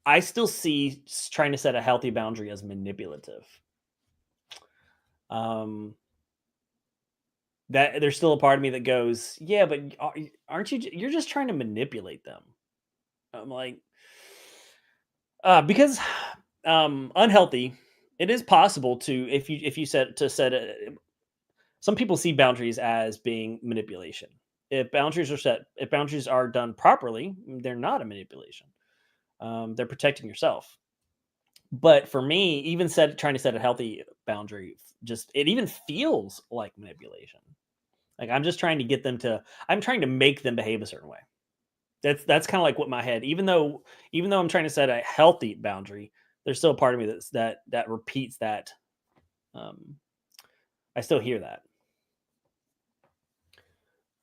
I still see trying to set a healthy boundary as manipulative. Um, that there's still a part of me that goes, yeah, but aren't you? You're just trying to manipulate them. I'm like, because unhealthy. It is possible to, if you set to set a, some people see boundaries as being manipulation. If boundaries are done properly, they're not a manipulation. They're protecting yourself. But for me, even trying to set a healthy boundary, just it even feels like manipulation. Like I'm just trying to get them to. I'm trying to make them behave a certain way. That's kind of like what my head. Even though I'm trying to set a healthy boundary, there's still a part of me that repeats that. Um, I still hear that.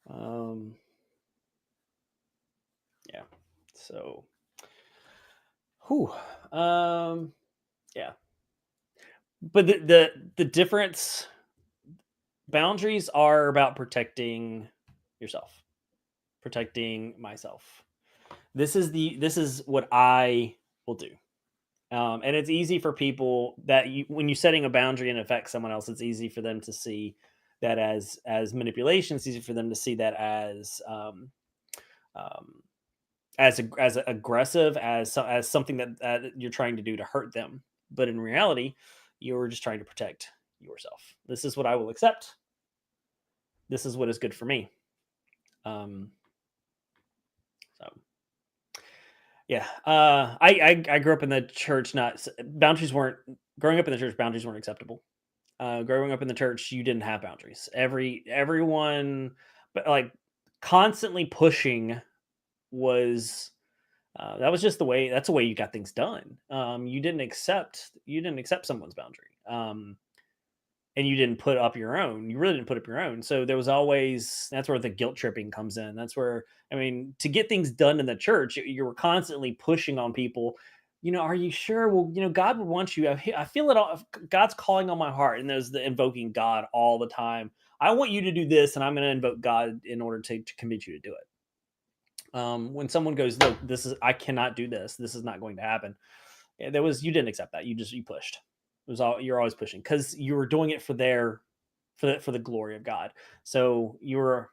Um, yeah. So, whew, um, yeah. But the difference, boundaries are about protecting yourself, protecting myself. This is what I will do. And it's easy for people that when you're setting a boundary and affects someone else, it's easy for them to see that as manipulation. It's easy for them to see that um, as aggressive, as something that you're trying to do to hurt them. But in reality, you're just trying to protect yourself. This is what I will accept. This is what is good for me. Um, so yeah, I grew up in the church. Not boundaries weren't growing up in the church. Boundaries weren't acceptable. Growing up in the church, you didn't have boundaries. Everyone, but like constantly pushing was that was just the way. That's the way you got things done. You didn't accept someone's boundary. And you didn't put up your own. You really didn't put up your own. So there was always, that's where the guilt tripping comes in. That's where, I mean, to get things done in the church, you were constantly pushing on people. Are you sure? Well, God would want you. I feel it all. God's calling on my heart, and there's the invoking God all the time. I want you to do this, and I'm going to invoke God in order to convince you to do it. When someone goes, look, I cannot do this. This is not going to happen. You didn't accept that. You pushed. It was all, you're always pushing because you were doing it for the glory of God. So you were,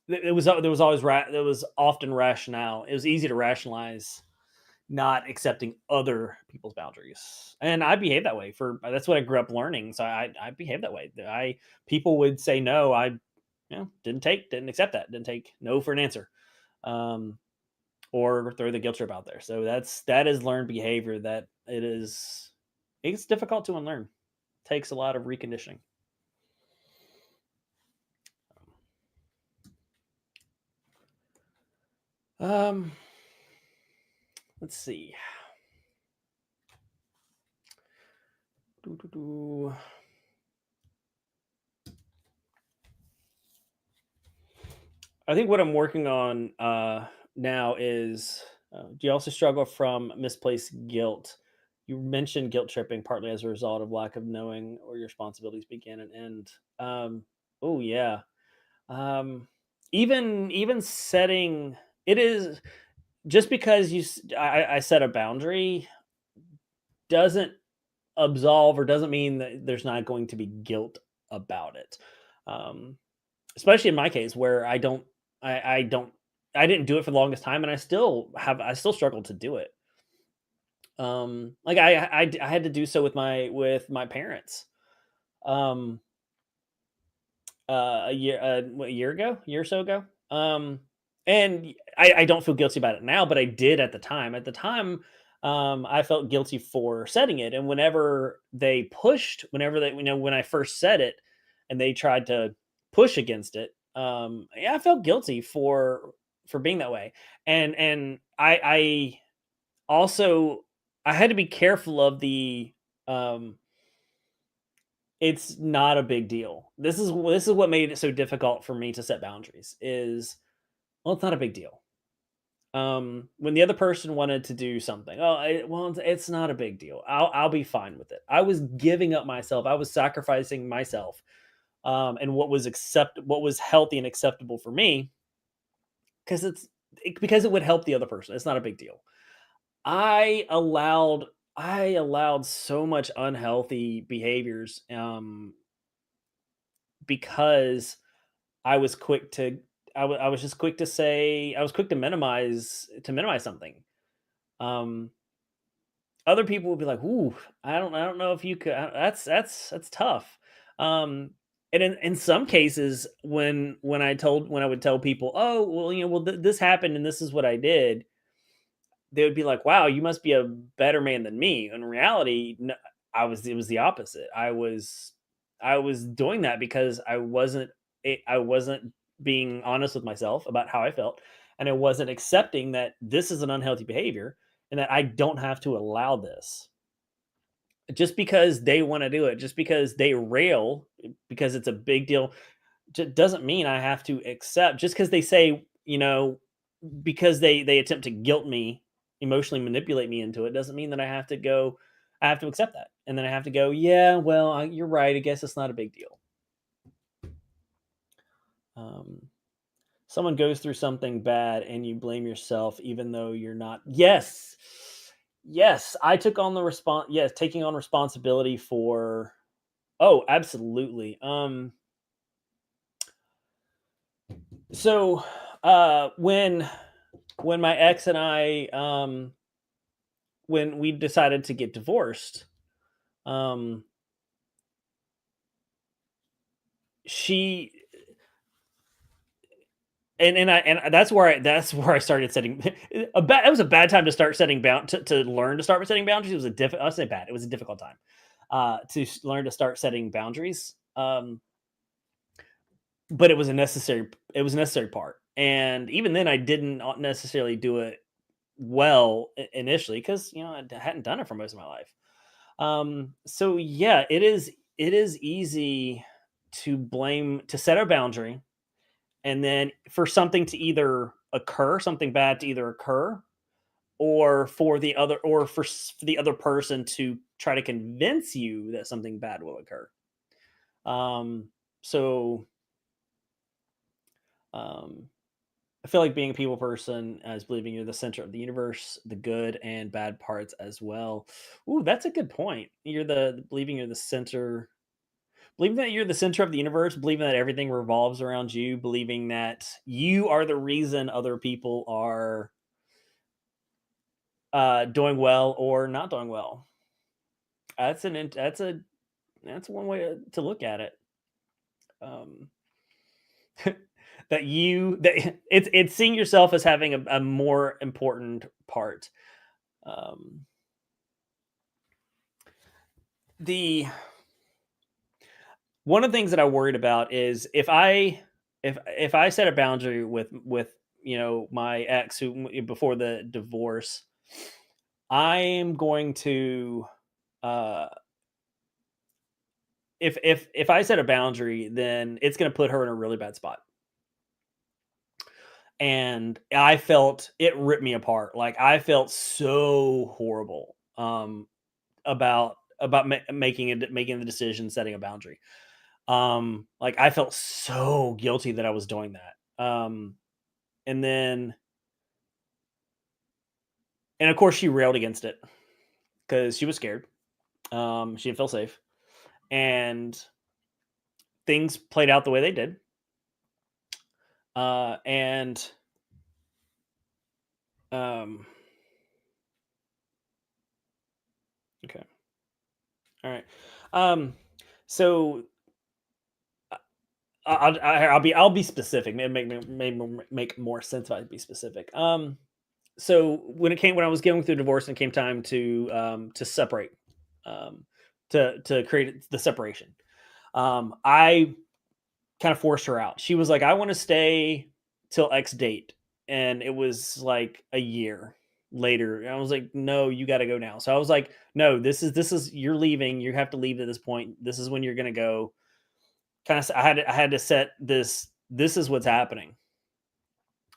it was there was always there was often rationale. It was easy to rationalize not accepting other people's boundaries, and I behaved that way. For That's what I grew up learning. So I behaved that way. People would say no. I didn't accept that. Didn't take no for an answer. Um, or throw the guilt trip out there. So that is learned behavior that it's difficult to unlearn. Takes a lot of reconditioning. Um, let's see. Doo-doo-doo. I think what I'm working on now is, do you also struggle from misplaced guilt You mentioned guilt tripping partly as a result of lack of knowing where your responsibilities begin and end. Oh yeah. Even setting it is just because I set a boundary doesn't absolve or doesn't mean that there's not going to be guilt about it. Um, Especially in my case where I don't I didn't do it for the longest time and I still struggle to do it. Like I had to do so with my parents. Um a year what, a year ago, a year or so ago. And I don't feel guilty about it now, but I did at the time. At the time, I felt guilty for setting it. And whenever they, when I first said it and they tried to push against it, yeah, I felt guilty for being that way. And I also I had to be careful of the um it's not a big deal. This is what made it so difficult for me to set boundaries is, well, it's not a big deal. When the other person wanted to do something, well, it's not a big deal. I'll be fine with it. I was giving up myself. I was sacrificing myself, and what was healthy and acceptable for me, because because it would help the other person. It's not a big deal. I allowed I allowed so much unhealthy behaviors, because I was quick to I was just quick to say I was quick to minimize something. Um, Other people would be like, "Ooh, I don't know if you could." That's tough. Um, and in some cases, when I would tell people, "Oh, well, this happened and this is what I did," they would be like, "Wow, you must be a better man than me." In reality, it was the opposite. I was doing that because I wasn't being honest with myself about how I felt, and I wasn't accepting that this is an unhealthy behavior and that I don't have to allow this. Just because they want to do it, just because they rail because it's a big deal, doesn't mean I have to accept just because they say, because they attempt to guilt me, emotionally manipulate me into it, doesn't mean that I have to accept that. And then I have to go, yeah, well, you're right. I guess it's not a big deal. Um, Someone goes through something bad and you blame yourself, even though you're not. Yes. Yes. I took on the response. Yes. Taking on responsibility for, oh, absolutely. So, when my ex and I, when we decided to get divorced, um, she and that's where I started setting it was a bad time to start setting to learn to start setting boundaries. It was I'll say bad. It was a difficult time to learn to start setting boundaries. But it was a necessary part. And even then, I didn't necessarily do it well initially because I hadn't done it for most of my life. So yeah, it is easy to set a boundary and then for something bad to either occur or for the other person to try to convince you that something bad will occur. Um, so um, I feel like being a people person is believing you're the center of the universe, the good and bad parts as well. Ooh, that's a good point. Believing you're the center, believing that you're the center of the universe, believing that everything revolves around you, believing that you are the reason other people are doing well or not doing well. That's one way to look at it. Um, that it's seeing yourself as having a more important part. Um, the One of the things that I worried about is if I set a boundary with my ex who before the divorce, I am going to uh if I set a boundary, then it's going to put her in a really bad spot. And I felt it ripped me apart. Like I felt so horrible. making the decision, setting a boundary. Like I felt so guilty that I was doing that. And then and of course she railed against it because she was scared. She didn't feel safe, and things played out the way they did. And um, okay, all right. Um, so I'll be specific. Make more sense if I be specific. So when I was going through divorce and it came time to separate, um, to create the separation, I kind of forced her out. She was like, "I want to stay till X date," and it was like a year later. And I was like, "No, you got to go now." So I was like, "No, this is you're leaving. You have to leave at this point. This is when you're gonna go." Kind of, I had to set this. This is what's happening.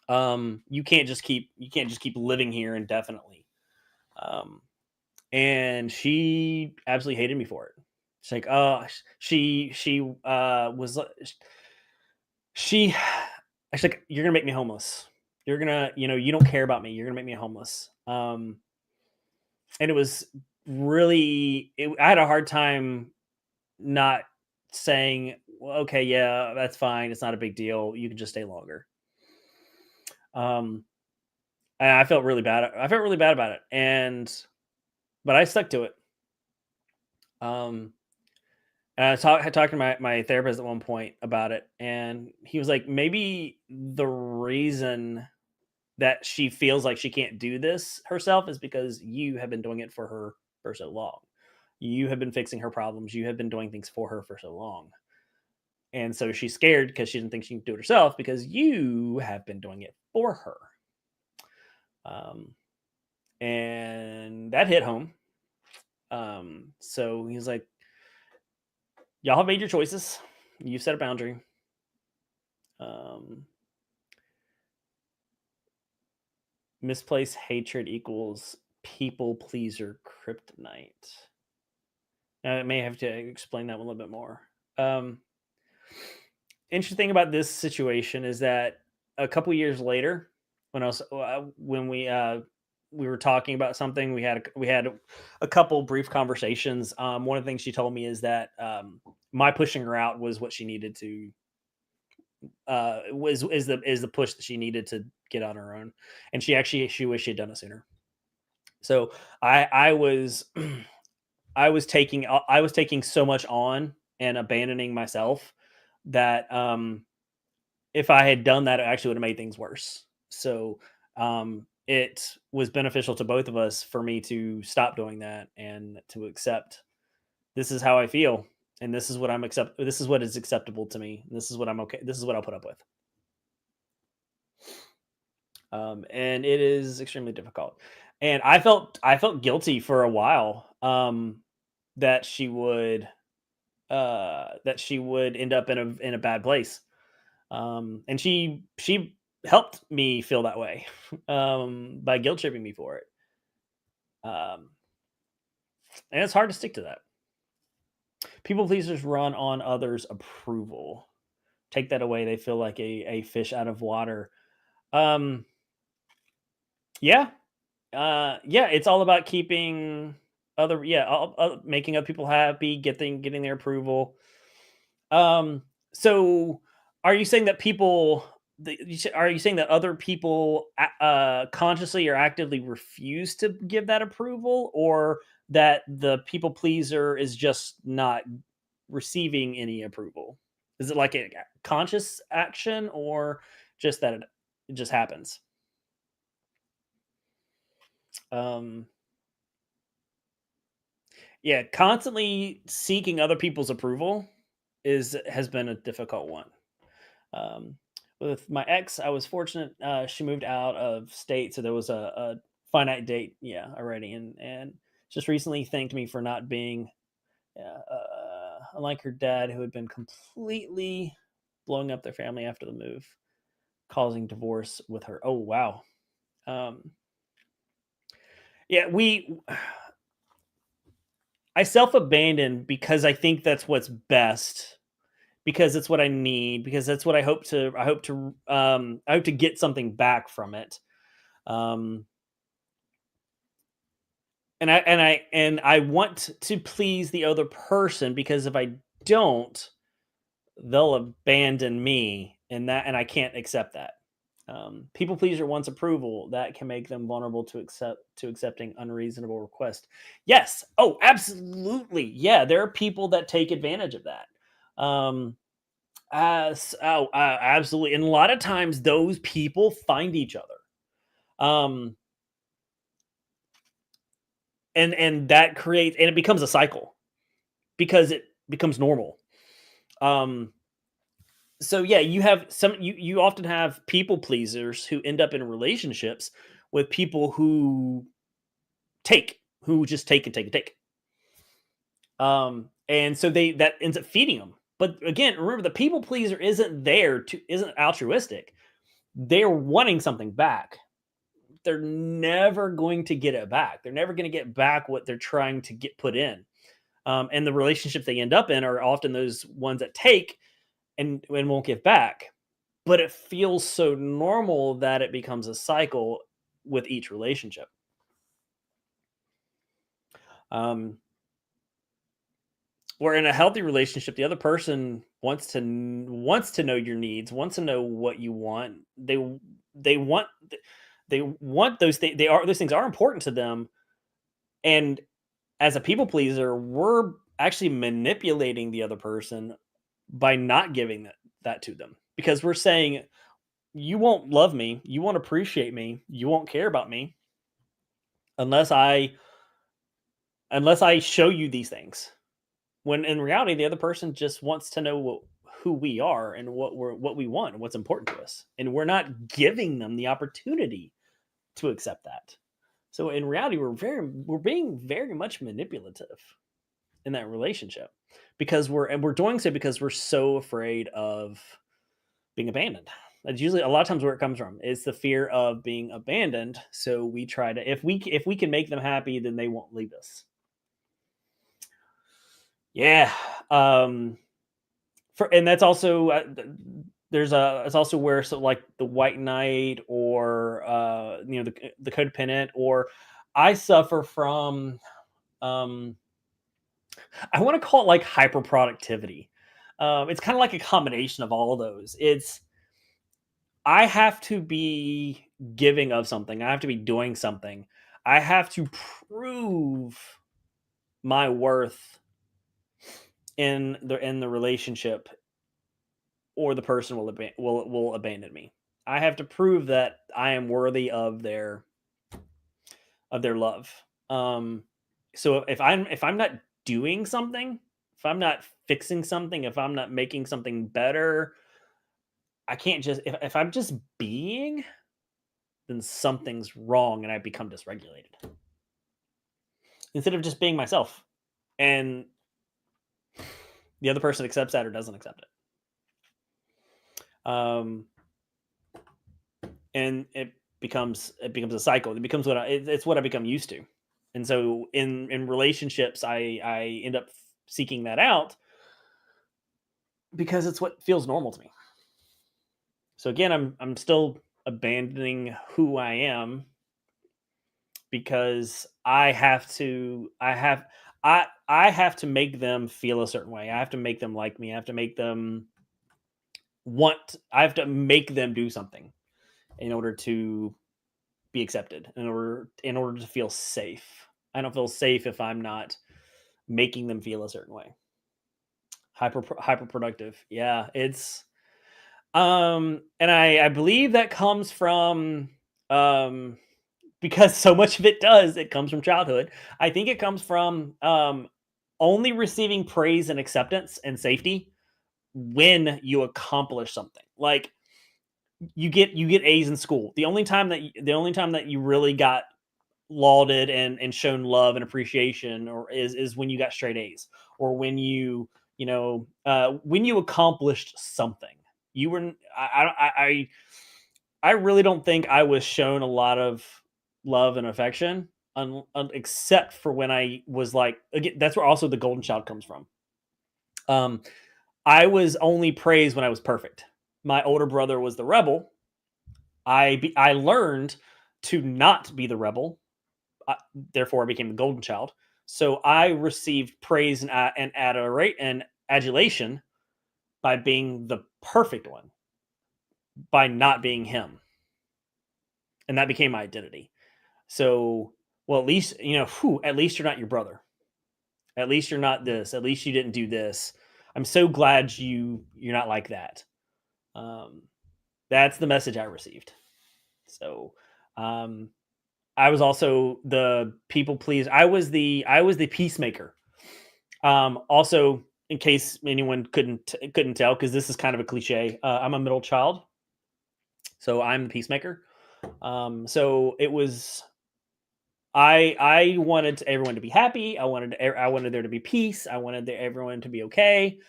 You can't just keep living here indefinitely. Um, and she absolutely hated me for it. She's like, oh, was she she's like, you're gonna make me homeless. You're gonna, you don't care about me. You're gonna make me homeless. And it was I had a hard time not saying, well, okay, yeah, that's fine. It's not a big deal. You can just stay longer. Um, and I felt really bad. I felt really bad about it, but I stuck to it. Um, and I talked to my therapist at one point about it, and he was like, maybe the reason that she feels like she can't do this herself is because you have been doing it for her for so long. You have been fixing her problems. You have been doing things for her for so long. And so she's scared because she didn't think she can do it herself because you have been doing it for her. Um, and that hit home. So he's like, y'all have made your choices. You set a boundary. Um, Misplaced hatred equals people pleaser kryptonite. Now, I may have to explain that one a little bit more. Um, Interesting thing about this situation is that a couple years later, when we were talking about something, we had a couple brief conversations. One of the things she told me is that my pushing her out was what she needed to was is the push that she needed to get on her own, and she wished she had done it sooner. So I was I was taking so much on and abandoning myself that if I had done that, it actually would have made things worse. So it was beneficial to both of us for me to stop doing that and to accept this is how I feel, and this is what this is what is acceptable to me. This is what I'm okay. This is what I'll put up with. And it is extremely difficult. And I felt guilty for a while that that she would end up in a bad place. And she helped me feel that way by guilt tripping me for it. Um, and it's hard to stick to that. People pleasers run on others' approval. Take that away, they feel like a fish out of water. Um, yeah, yeah, it's all about keeping making other people happy, getting their approval. Um, so are you saying that are you saying that other people consciously or actively refuse to give that approval, or that the people pleaser is just not receiving any approval? Is it like a conscious action, or just that it just happens? Um, yeah, constantly seeking other people's approval is has been a difficult one. Um, with my ex, I was fortunate. She moved out of state, so there was a finite date, yeah, already, and just recently thanked me for not being unlike her dad, who had been completely blowing up their family after the move, causing divorce with her. Oh wow, um, yeah, I self-abandon because I think that's what's best, because it's what I need, because that's what I hope to get something back from it. Um, and I want to please the other person, because if I don't, they'll abandon me, and I can't accept that. People pleaser wants approval that can make them vulnerable to accepting unreasonable requests. Yes. Oh, absolutely. Yeah, there are people that take advantage of that. Um, absolutely. And a lot of times, those people find each other. Um, and that creates, and it becomes a cycle because it becomes normal. Um, so yeah, you often have people pleasers who end up in relationships with people who just take and take and take. And so that ends up feeding them. But again, remember, the people pleaser isn't altruistic. They're wanting something back. They're never going to get it back. They're never going to get back what they're trying to get put in. And the relationships they end up in are often those ones that take and won't give back. But it feels so normal that it becomes a cycle with each relationship. Um, where in a healthy relationship, the other person wants to know your needs, wants to know what you want. They want they want those things. Those things are important to them. And as a people pleaser, we're actually manipulating the other person by not giving that to them, because we're saying, you won't love me, you won't appreciate me, you won't care about me unless I show you these things. When in reality, the other person just wants to know who we are and what we want and what's important to us, and we're not giving them the opportunity to accept that. So in reality, we're being very much manipulative in that relationship, because we're doing so because we're so afraid of being abandoned. That's usually a lot of times where it comes from. It's the fear of being abandoned. So we try to, if we can make them happy, then they won't leave us. Yeah. And that's also there's a it's also where, so like the white knight, or the codependent, or I suffer from, um I want to call it like hyper productivity. It's kind of like a combination of all of those. It's I have to be giving of something. I have to be doing something. I have to prove my worth in the relationship, or the person will abandon me. I have to prove that I am worthy of their love. Um, so if I'm not doing something, if I'm not fixing something, if I'm not making something better, I can't just if I'm just being, then something's wrong and I become dysregulated. Instead of just being myself, and the other person accepts that or doesn't accept it. And it becomes a cycle. It becomes it's what I become used to. And so in relationships, I end up seeking that out because it's what feels normal to me. So again, I'm still abandoning who I am, because I have to make them feel a certain way. I have to make them like me. I have to make them do something in order to be accepted, in order to feel safe. I don't feel safe if I'm not making them feel a certain way. Hyper productive. Yeah, it's and I believe that comes from, um because so much of it comes from childhood. I think it comes from only receiving praise and acceptance and safety when you accomplish something. Like, you get A's in school. The only time that you really got lauded and shown love and appreciation, or is when you got straight A's, or when you accomplished something. You were I really don't think I was shown a lot of love and affection except for when I was like, again, that's where also the golden child comes from. Um, I was only praised when I was perfect. My older brother was the rebel. I learned to not be the rebel. uh, Therefore, I became the golden child. So I received praise and adorate and adulation by being the perfect one, by not being him, and that became my identity. So, well, at least at least you're not your brother. At least you're not this. At least you didn't do this. I'm so glad you're not like that. Um, that's the message I received. So, um, I was also the people please. I was the peacemaker. Also, in case anyone couldn't tell, because this is kind of a cliche, I'm a middle child, so I'm the peacemaker. So it was I wanted everyone to be happy. I wanted there to be peace. I wanted everyone to be okay.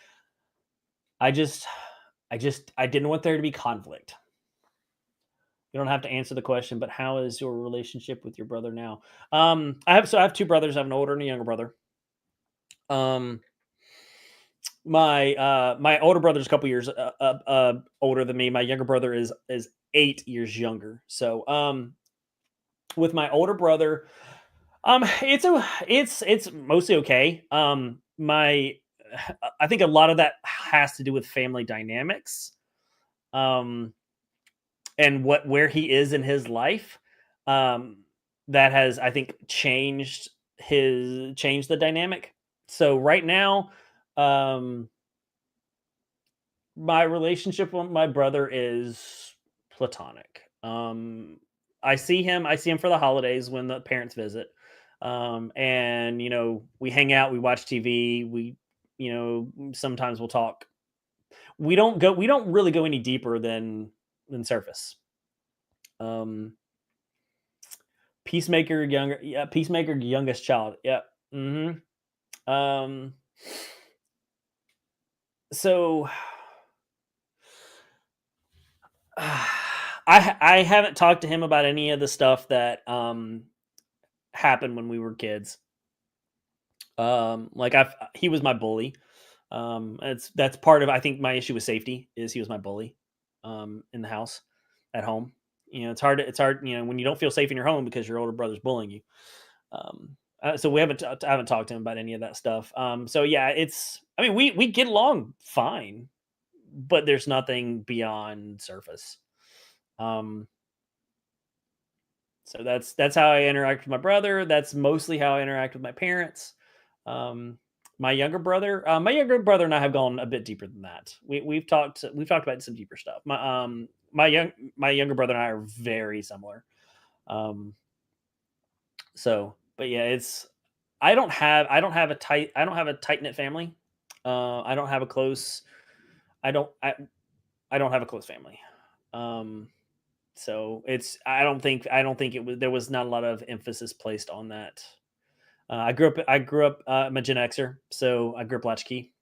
I just I didn't want there to be conflict. You don't have to answer the question, but how is your relationship with your brother now? I have two brothers. I have an older and a younger brother. Um, my older brother's a couple years older than me. My younger brother is 8 years younger. So with my older brother, it's mostly okay. My I think a lot of that has to do with family dynamics. Um, and where he is in his life. Um, that has, I think, changed the dynamic. So right now, um, my relationship with my brother is platonic. I see him for the holidays when the parents visit. And we hang out, we watch TV, sometimes we'll talk. We don't really go any deeper than surface. Um, Peacemaker younger, yeah, Peacemaker youngest child. Yep. Mhm. Um, so I haven't talked to him about any of the stuff that happened when we were kids. Like he was my bully. That's part of, I think, my issue with safety is he was my bully in the house, at home. It's hard when you don't feel safe in your home because your older brother's bullying you. So I haven't talked to him about any of that stuff. So yeah, I mean, we get along fine, but there's nothing beyond surface. Um, so that's how I interact with my brother. That's mostly how I interact with my parents. Um, my younger brother and I have gone a bit deeper than that. We've talked about some deeper stuff. My younger brother and I are very similar. Um, but yeah, I don't have a tight knit family. I don't have a close I don't I don't have a close family. Um, so I don't think there was not a lot of emphasis placed on that. I'm a Gen Xer, so I grew up latchkey.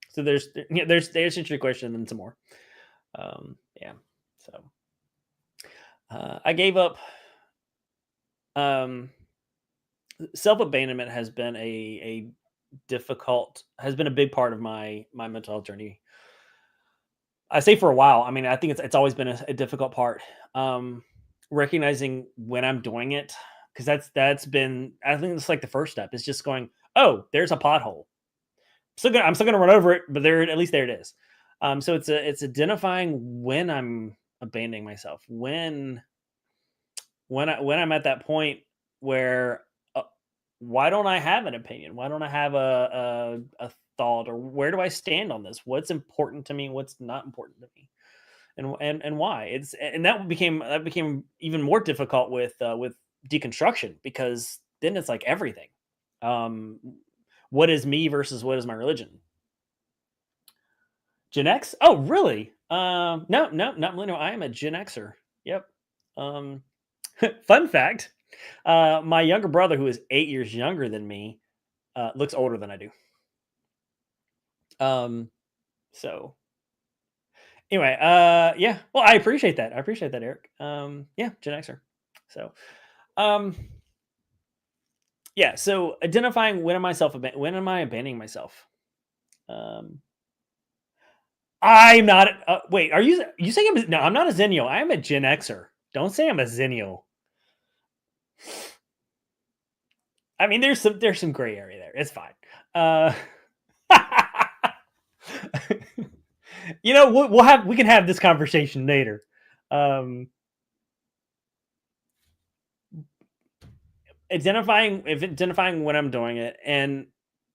So there's answer your question and then some more. Yeah. So I gave up. Um, Self abandonment has been a big part of my mental health journey. I say for a while. I mean, I think it's always been a difficult part. Um, Recognizing when I'm doing it, because that's been, I think it's like the first step is just going, oh, there's a pothole. I'm still gonna run over it, but at least there it is. So it's identifying when I'm abandoning myself, when I'm at that point where, uh, why don't I have an opinion? Why don't I have a thought, or where do I stand on this? What's important to me? What's not important to me? And why? And that became even more difficult with deconstruction, because then it's like everything. Um, what is me versus what is my religion? Gen X? Oh, really? No, no, not millennial. I am a Gen Xer. Yep. Um, Fun fact: my younger brother, who is 8 years younger than me, looks older than I do. Um, so anyway, yeah. Well, I appreciate that. I appreciate that, Eric. Yeah, Gen Xer. So, um, Yeah. So identifying when am I abandoning myself? Um, I'm not. Wait, are you saying no? I'm not a Zennial. I am a Gen Xer. Don't say I'm a Zennial. I mean, there's some gray area there. It's fine. Uh, we can have this conversation later. Um, identifying when I'm doing it and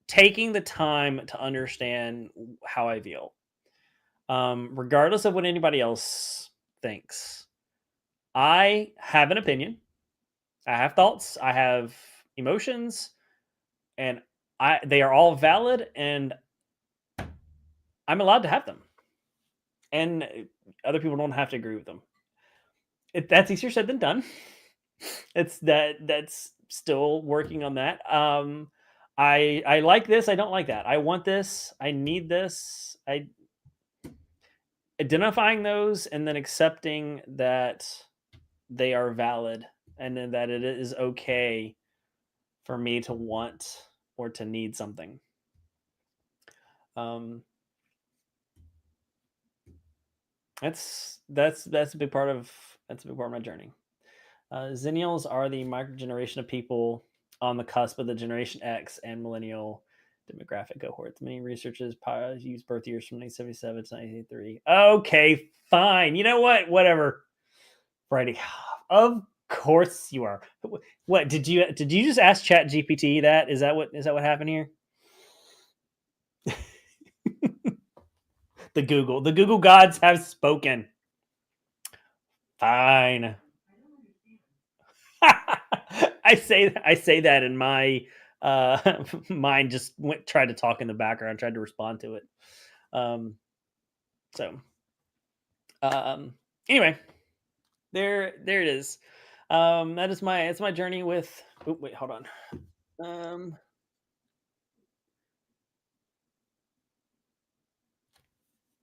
taking the time to understand how I feel, regardless of what anybody else thinks. I have an opinion. I have thoughts. I have emotions, and they are all valid, and I'm allowed to have them. And other people don't have to agree with them. That's easier said than done. That's still working on that. I like this. I don't like that. I want this. I need this. I identifying those and then accepting that they are valid and then that it is okay for me to want or to need something. Um, that's a big part of my journny. Zennials are the micro generation of people on the cusp of the Generation X and Millennial demographic cohorts. Many researchers use birth years from 1977 to 1983. Okay, fine. You know what? Whatever. Friday. Of course you are. What did you just ask Chat GPT that? Is that what happened here? The Google gods have spoken. Fine. I say that and my mind just tried to talk in the background, tried to respond to it. Um, so um, anyway, there it is. That is my journey with. Oh, wait, hold on. Um,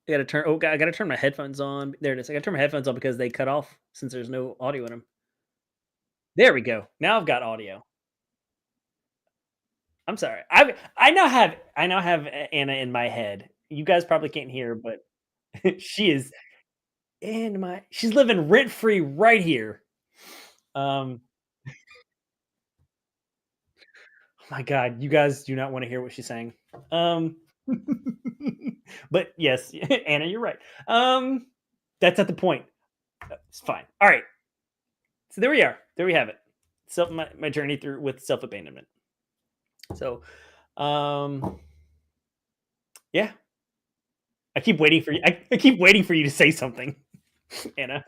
I gotta turn. Oh, I gotta turn my headphones on. There it is. I gotta turn my headphones on because they cut off since there's no audio in them. There we go. Now I've got audio. I'm sorry. I now have Anna in my head. You guys probably can't hear, but she is she's living rent free right here. Um, oh my god, you guys do not want to hear what she's saying. Um, but yes, Anna, you're right. That's at the point. It's fine. All right. So there we are. There we have it. My journey through with self abandonment. So, um, yeah, I keep waiting for you to say something, Anna.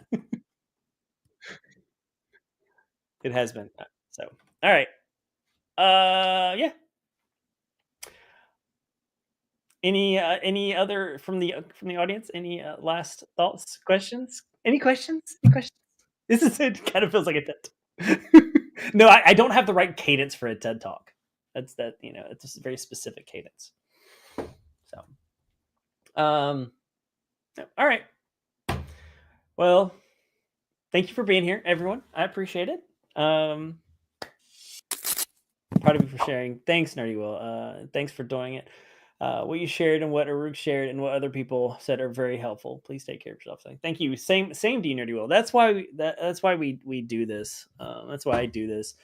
It has been. So, all right. Yeah. Any other from the audience? Any last thoughts, questions? Any questions? Any questions? This is it. Kind of feels like a TED. No, I don't have the right cadence for a TED talk. That's that. It's a very specific cadence. So, all right. Well, thank you for being here, everyone. I appreciate it. Proud of you for sharing. Thanks, Nerdy Will. Thanks for doing it. What you shared and what Aruk shared and what other people said are very helpful. Please take care of yourself. Thank you. Same to you, Nerdy Will. That's why we do this. That's why I do this.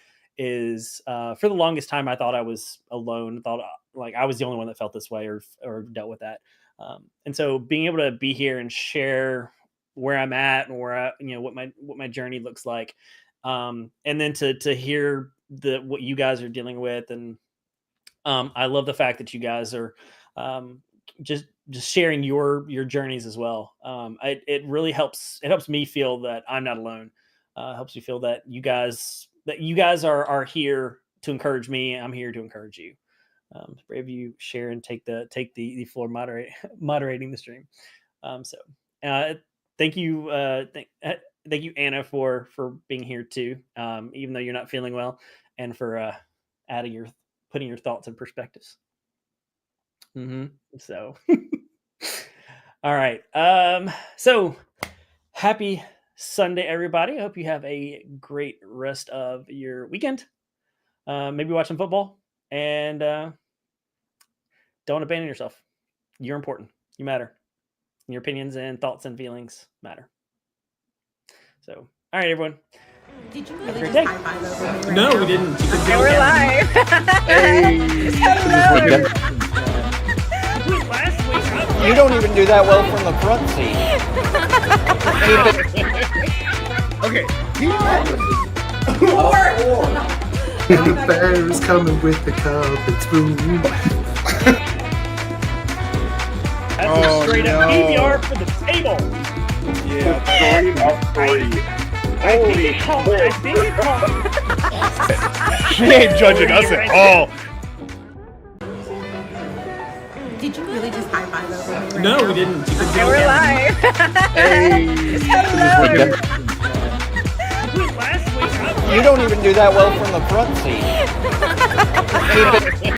Is for the longest time I thought I was alone. Thought like I was the only one that felt this way or dealt with that. And so being able to be here and share where I'm at and what my journey looks like, and then to hear what you guys are dealing with, and I love the fact that you guys are um, just sharing your journeys as well. It really helps. It helps me feel that I'm not alone. Helps me feel that you guys are here to encourage me. I'm here to encourage you. Brave you share and take the floor moderating the stream. So uh, thank you, thank you, Anna, for being here too. Even though you're not feeling well, and for adding your putting your thoughts and perspectives. So, all right. So happy Sunday, everybody. I hope you have a great rest of your weekend. maybe watch some football, and don't abandon yourself. You're important. You matter. Your opinions and thoughts and feelings matter. So, all right, everyone. Did you Have a really great just day. high five over me? No, we didn't. You can do And it we're again. live. Hello. Wait, last week. You don't even do that well from the front seat. Okay. The bear's coming with the cup and spoon. That's a Oh, straight up no. PBR for the table. Yeah. I think it called. She ain't judging us at all. Did you really just high five over me? Right No, now? we didn't. You can do And it we're again. live. Hello. Wait, last week. You don't even do that well from the front seat.